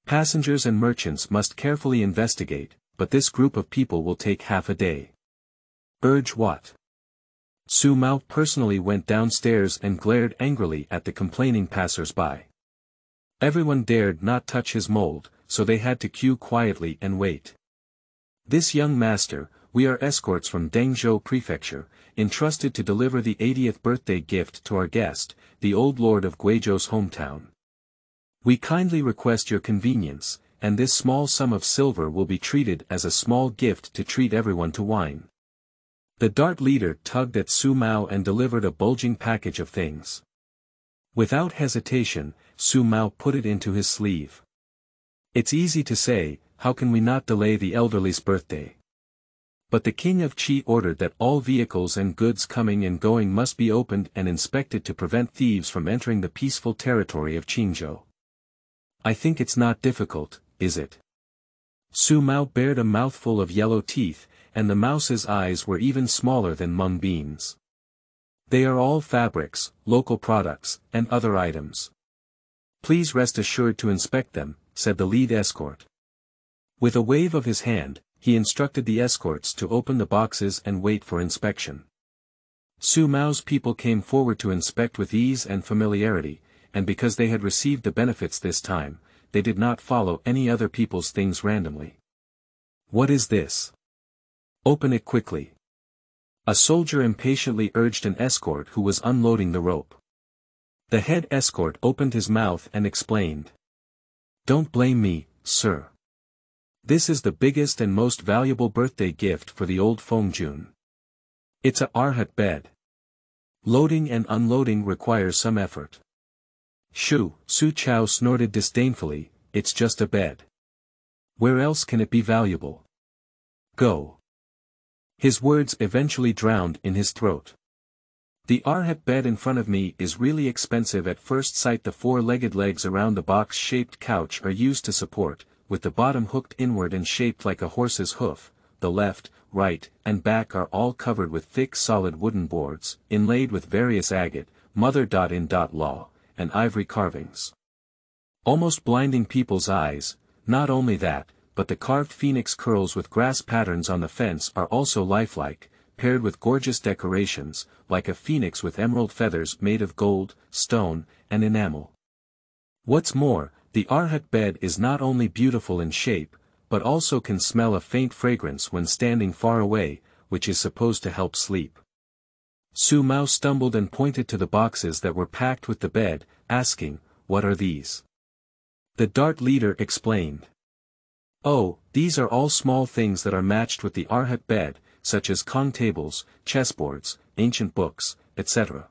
Passengers and merchants must carefully investigate, but this group of people will take half a day. Urge what? Su Mao personally went downstairs and glared angrily at the complaining passers-by. Everyone dared not touch his mold, so they had to queue quietly and wait. "This young master, we are escorts from Dengzhou Prefecture, entrusted to deliver the 80th birthday gift to our guest, the old lord of Guizhou's hometown. We kindly request your convenience, and this small sum of silver will be treated as a small gift to treat everyone to wine." The dart leader tugged at Su Mao and delivered a bulging package of things. Without hesitation, Su Mao put it into his sleeve. "It's easy to say, how can we not delay the elderly's birthday? But the King of Qi ordered that all vehicles and goods coming and going must be opened and inspected to prevent thieves from entering the peaceful territory of Qingzhou. I think it's not difficult, is it?" Su Mao bared a mouthful of yellow teeth, and the mouse's eyes were even smaller than mung beans. "They are all fabrics, local products, and other items. Please rest assured to inspect them," said the lead escort. With a wave of his hand, he instructed the escorts to open the boxes and wait for inspection. Su Mao's people came forward to inspect with ease and familiarity, and because they had received the benefits this time, they did not follow any other people's things randomly. "What is this? Open it quickly." A soldier impatiently urged an escort who was unloading the rope. The head escort opened his mouth and explained. "Don't blame me, sir. This is the biggest and most valuable birthday gift for the old Fengjun. It's a arhat bed. Loading and unloading requires some effort." "Shoo," Su Chao snorted disdainfully, "it's just a bed. Where else can it be valuable? Go." His words eventually drowned in his throat. "The arhat bed in front of me is really expensive at first sight. The four-legged legs around the box-shaped couch are used to support, with the bottom hooked inward and shaped like a horse's hoof. The left, right, and back are all covered with thick solid wooden boards, inlaid with various agate, mother.in.law, and ivory carvings. Almost blinding people's eyes. Not only that, but the carved phoenix curls with grass patterns on the fence are also lifelike, paired with gorgeous decorations, like a phoenix with emerald feathers made of gold, stone, and enamel. What's more, the Arhat bed is not only beautiful in shape, but also can smell a faint fragrance when standing far away, which is supposed to help sleep. Su Mao stumbled and pointed to the boxes that were packed with the bed, asking, "What are these?" The Dart leader explained. "Oh, these are all small things that are matched with the Arhat bed, such as Kong tables, chessboards, ancient books, etc.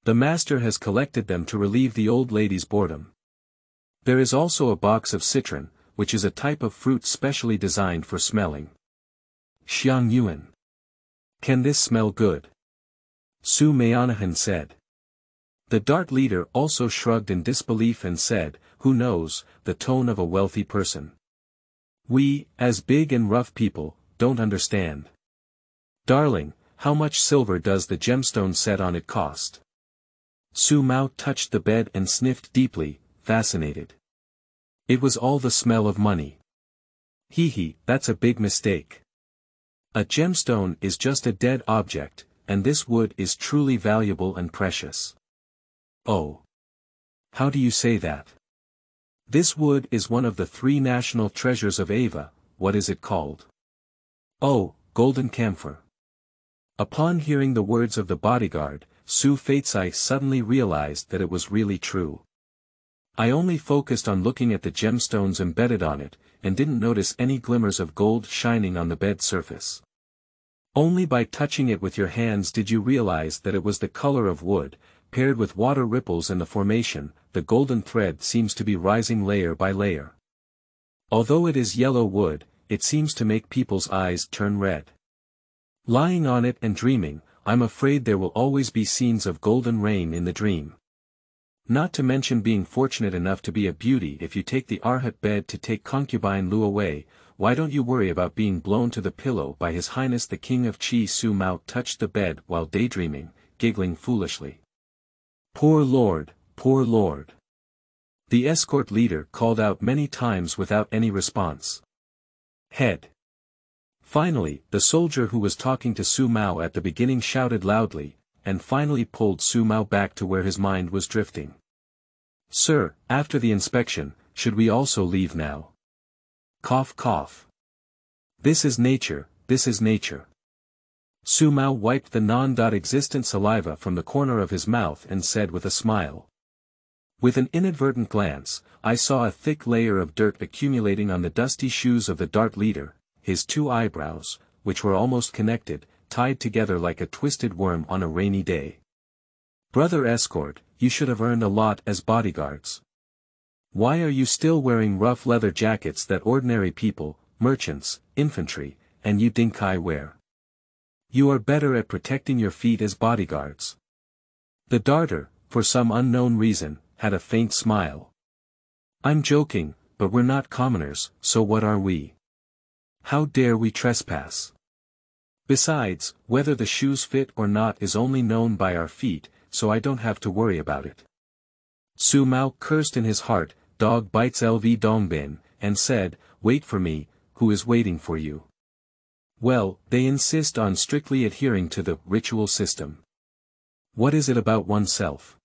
The master has collected them to relieve the old lady's boredom. There is also a box of citron, which is a type of fruit specially designed for smelling." Xiang Yuan. "Can this smell good?" Su Maonahan said. The Dart leader also shrugged in disbelief and said, "Who knows," the tone of a wealthy person. "We, as big and rough people, don't understand. Darling, how much silver does the gemstone set on it cost?" Su Mao touched the bed and sniffed deeply, fascinated. It was all the smell of money. That's a big mistake. A gemstone is just a dead object, and this wood is truly valuable and precious." "Oh. How do you say that?" "This wood is one of the 3 national treasures of Ava. What is it called?" "Oh, golden camphor." Upon hearing the words of the bodyguard, Su Feizai suddenly realized that it was really true. "I only focused on looking at the gemstones embedded on it, and didn't notice any glimmers of gold shining on the bed surface. Only by touching it with your hands did you realize that it was the color of wood, paired with water ripples in the formation. The golden thread seems to be rising layer by layer. Although it is yellow wood, it seems to make people's eyes turn red. Lying on it and dreaming, I'm afraid there will always be scenes of golden rain in the dream. Not to mention being fortunate enough to be a beauty. If you take the Arhat bed to take concubine Lu away, why don't you worry about being blown to the pillow by His Highness the King of Qi?" Su Mao touched the bed while daydreaming, giggling foolishly. "Poor Lord, poor Lord." The escort leader called out many times without any response. "Head." Finally, the soldier who was talking to Su Mao at the beginning shouted loudly, and finally pulled Su Mao back to where his mind was drifting. "Sir, after the inspection, should we also leave now?" Cough cough. This is nature, this is nature." Su Mao wiped the non-existent saliva from the corner of his mouth and said with a smile. With an inadvertent glance, I saw a thick layer of dirt accumulating on the dusty shoes of the Dart leader, his 2 eyebrows, which were almost connected, tied together like a twisted worm on a rainy day. "Brother escort, you should have earned a lot as bodyguards. Why are you still wearing rough leather jackets that ordinary people, merchants, infantry, and you dinkai wear? You are better at protecting your feet as bodyguards." The darter, for some unknown reason, had a faint smile. "I'm joking, but we're not commoners, so what are we? How dare we trespass? Besides, whether the shoes fit or not is only known by our feet, so I don't have to worry about it." Su Mao cursed in his heart, "Dog bites LV Dongbin," and said, "Wait for me, who is waiting for you?" Well, they insist on strictly adhering to the ritual system. What is it about oneself?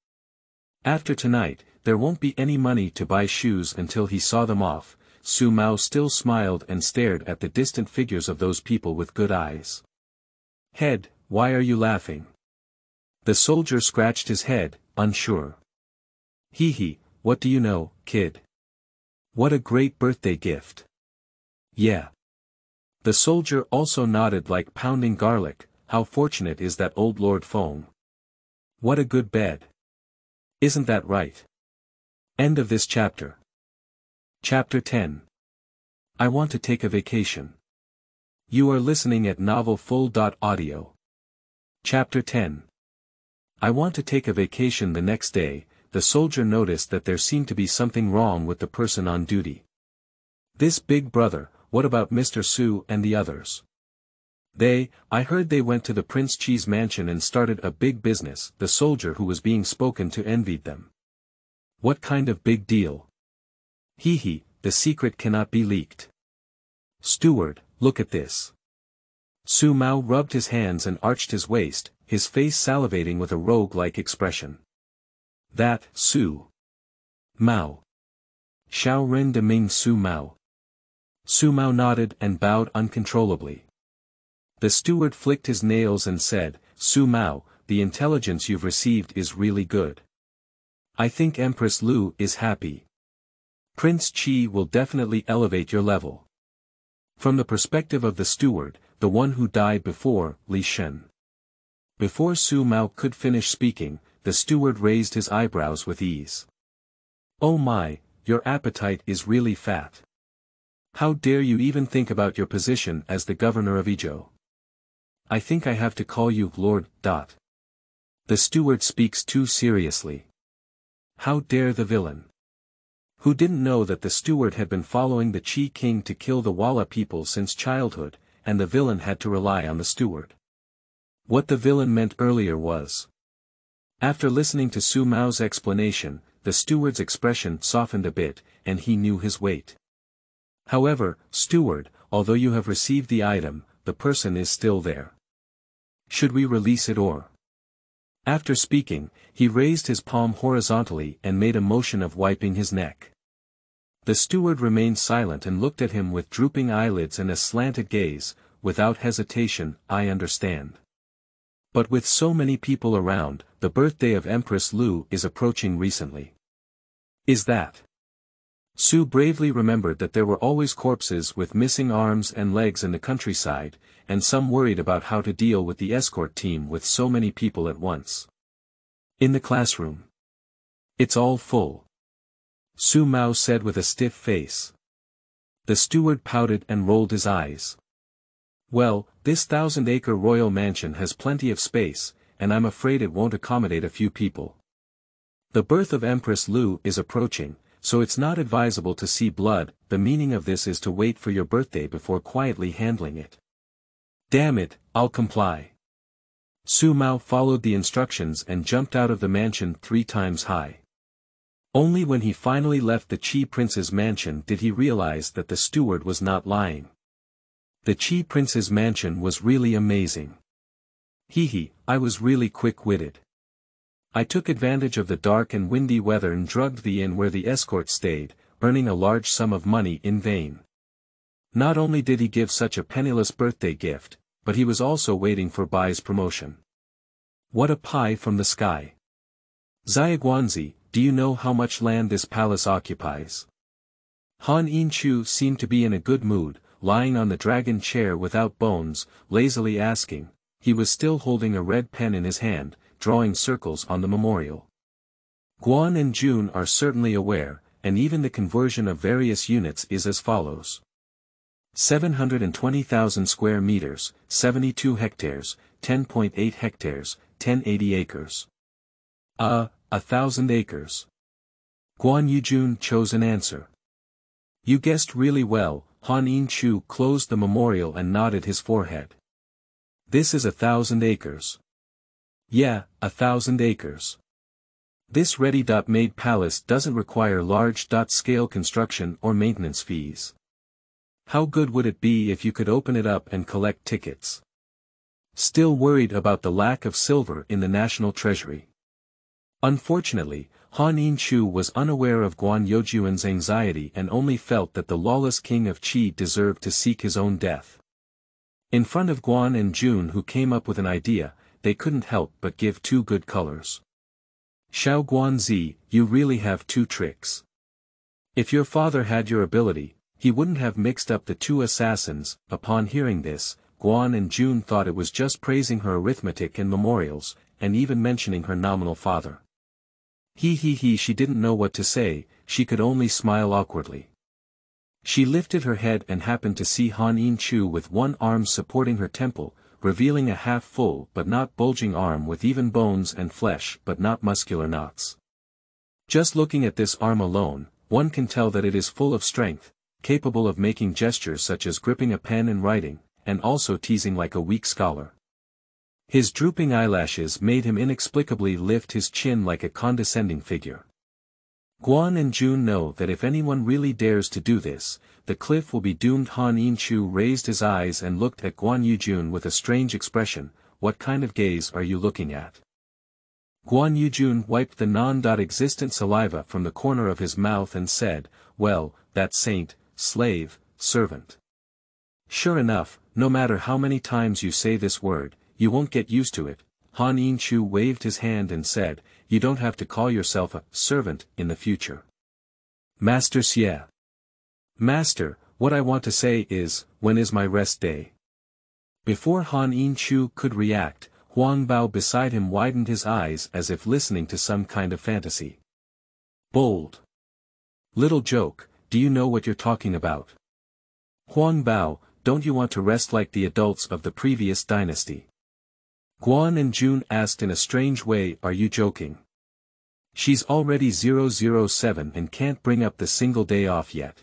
After tonight, there won't be any money to buy shoes until he saw them off. Su Mao still smiled and stared at the distant figures of those people with good eyes. "Head, why are you laughing?" The soldier scratched his head, unsure. What do you know, kid? What a great birthday gift." "Yeah." The soldier also nodded like pounding garlic. "How fortunate is that old Lord Feng. What a good bed. Isn't that right?" End of this chapter. Chapter 10. I want to take a vacation. You are listening at novelfull.audio. Chapter 10. I want to take a vacation. The next day, the soldier noticed that there seemed to be something wrong with the person on duty. "This big brother, what about Mr. Su and the others?" I heard they went to the Prince Chi's mansion and started a big business." The soldier who was being spoken to envied them. "What kind of big deal?" The secret cannot be leaked." Steward, look at this. Su Mao rubbed his hands and arched his waist, his face salivating with a rogue-like expression. That, Su Mao. Xiao Ren de Ming Su Mao. Su Mao nodded and bowed uncontrollably. The steward flicked his nails and said, Su Mao, the intelligence you've received is really good. I think Empress Lu is happy. Prince Qi will definitely elevate your level. From the perspective of the steward, the one who died before, Li Shen. Before Su Mao could finish speaking, the steward raised his eyebrows with ease. Oh my, your appetite is really fat. How dare you even think about your position as the governor of Izhou? I think I have to call you Lord. The steward speaks too seriously. How dare the villain? Who didn't know that the steward had been following the Qi king to kill the Walla people since childhood, and the villain had to rely on the steward? What the villain meant earlier was. After listening to Su Mao's explanation, the steward's expression softened a bit, and he knew his weight. However, steward, although you have received the item, the person is still there. Should we release it or? After speaking, he raised his palm horizontally and made a motion of wiping his neck. The steward remained silent and looked at him with drooping eyelids and a slanted gaze. Without hesitation, I understand. But with so many people around, the birthday of Empress Lu is approaching recently. Is that? Su bravely remembered that there were always corpses with missing arms and legs in the countryside, and some worried about how to deal with the escort team with so many people at once. In the classroom. It's all full. Su Mao said with a stiff face. The steward pouted and rolled his eyes. Well, this 1,000-acre royal mansion has plenty of space, and I'm afraid it won't accommodate a few people. The birth of Empress Lu is approaching, so it's not advisable to see blood. The meaning of this is to wait for your birthday before quietly handling it. Damn it, I'll comply. Su Mao followed the instructions and jumped out of the mansion 3 times high. Only when he finally left the Qi prince's mansion did he realize that the steward was not lying. The Qi prince's mansion was really amazing. I was really quick-witted. I took advantage of the dark and windy weather and drugged the inn where the escort stayed, earning a large sum of money in vain. Not only did he give such a penniless birthday gift, but he was also waiting for Bai's promotion. What a pie from the sky. Xiaguanzi, do you know how much land this palace occupies? Han Yinchu seemed to be in a good mood, lying on the dragon chair without bones, lazily asking. He was still holding a red pen in his hand, drawing circles on the memorial. Guan and Jun are certainly aware, and even the conversion of various units is as follows. 720,000 square meters, 72 hectares, 10.8 hectares, 1080 acres. 1,000 acres. Guan Yujun chose an answer. You guessed really well. Han Yinchu closed the memorial and nodded his forehead. This is 1,000 acres. Yeah, 1,000 acres. This ready-made palace doesn't require large-scale construction or maintenance fees. How good would it be if you could open it up and collect tickets? Still worried about the lack of silver in the national treasury. Unfortunately, Han Yinchu was unaware of Guan Youjuan's anxiety and only felt that the lawless king of Qi deserved to seek his own death. In front of Guan and Jun, who came up with an idea, they couldn't help but give 2 good colors. Xiao Guanzi, you really have 2 tricks. If your father had your ability, he wouldn't have mixed up the 2 assassins. Upon hearing this, Guan and Jun thought it was just praising her arithmetic and memorials, and even mentioning her nominal father. She didn't know what to say, she could only smile awkwardly. She lifted her head and happened to see Han Yinchu with one arm supporting her temple, revealing a half-full but not bulging arm with even bones and flesh but not muscular knots. Just looking at this arm alone, one can tell that it is full of strength, capable of making gestures such as gripping a pen and writing, and also teasing like a weak scholar. His drooping eyelashes made him inexplicably lift his chin like a condescending figure. Guan and Jun know that if anyone really dares to do this, the cliff will be doomed. Han Yin-chu raised his eyes and looked at Guan Yu-jun with a strange expression. What kind of gaze are you looking at? Guan Yu-jun wiped the non-existent saliva from the corner of his mouth and said, well, that saint, slave, servant. Sure enough, no matter how many times you say this word, you won't get used to it. Han Yin-chu waved his hand and said, you don't have to call yourself a servant in the future. Master Xie. Master, what I want to say is, when is my rest day? Before Han Yin-chu could react, Huang Bao beside him widened his eyes as if listening to some kind of fantasy. Bold. Little joke, do you know what you're talking about? Huang Bao, don't you want to rest like the adults of the previous dynasty? Guan and Jun asked in a strange way, are you joking? She's already 007 and can't bring up the single day off yet.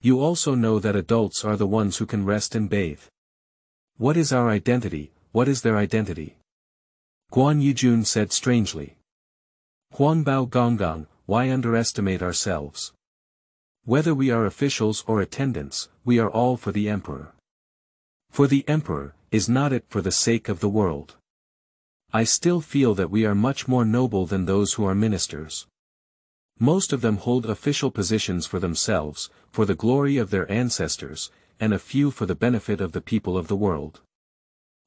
You also know that adults are the ones who can rest and bathe. What is our identity? What is their identity? Guan Yujun said strangely. Huang Bao Gonggong, why underestimate ourselves? Whether we are officials or attendants, we are all for the emperor. For the emperor, is not it for the sake of the world? I still feel that we are much more noble than those who are ministers. Most of them hold official positions for themselves, for the glory of their ancestors, and a few for the benefit of the people of the world.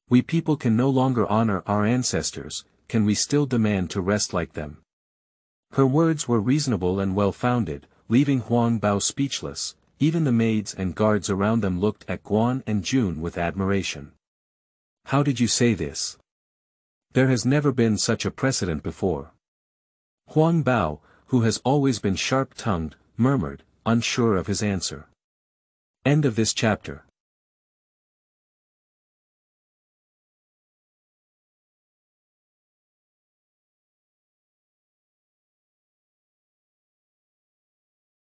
We people can no longer honor our ancestors, can we still demand to rest like them? Her words were reasonable and well-founded, leaving Huang Bao speechless. Even the maids and guards around them looked at Guan and Jun with admiration. How did you say this? There has never been such a precedent before. Huang Bao, who has always been sharp-tongued, murmured, unsure of his answer. End of this chapter.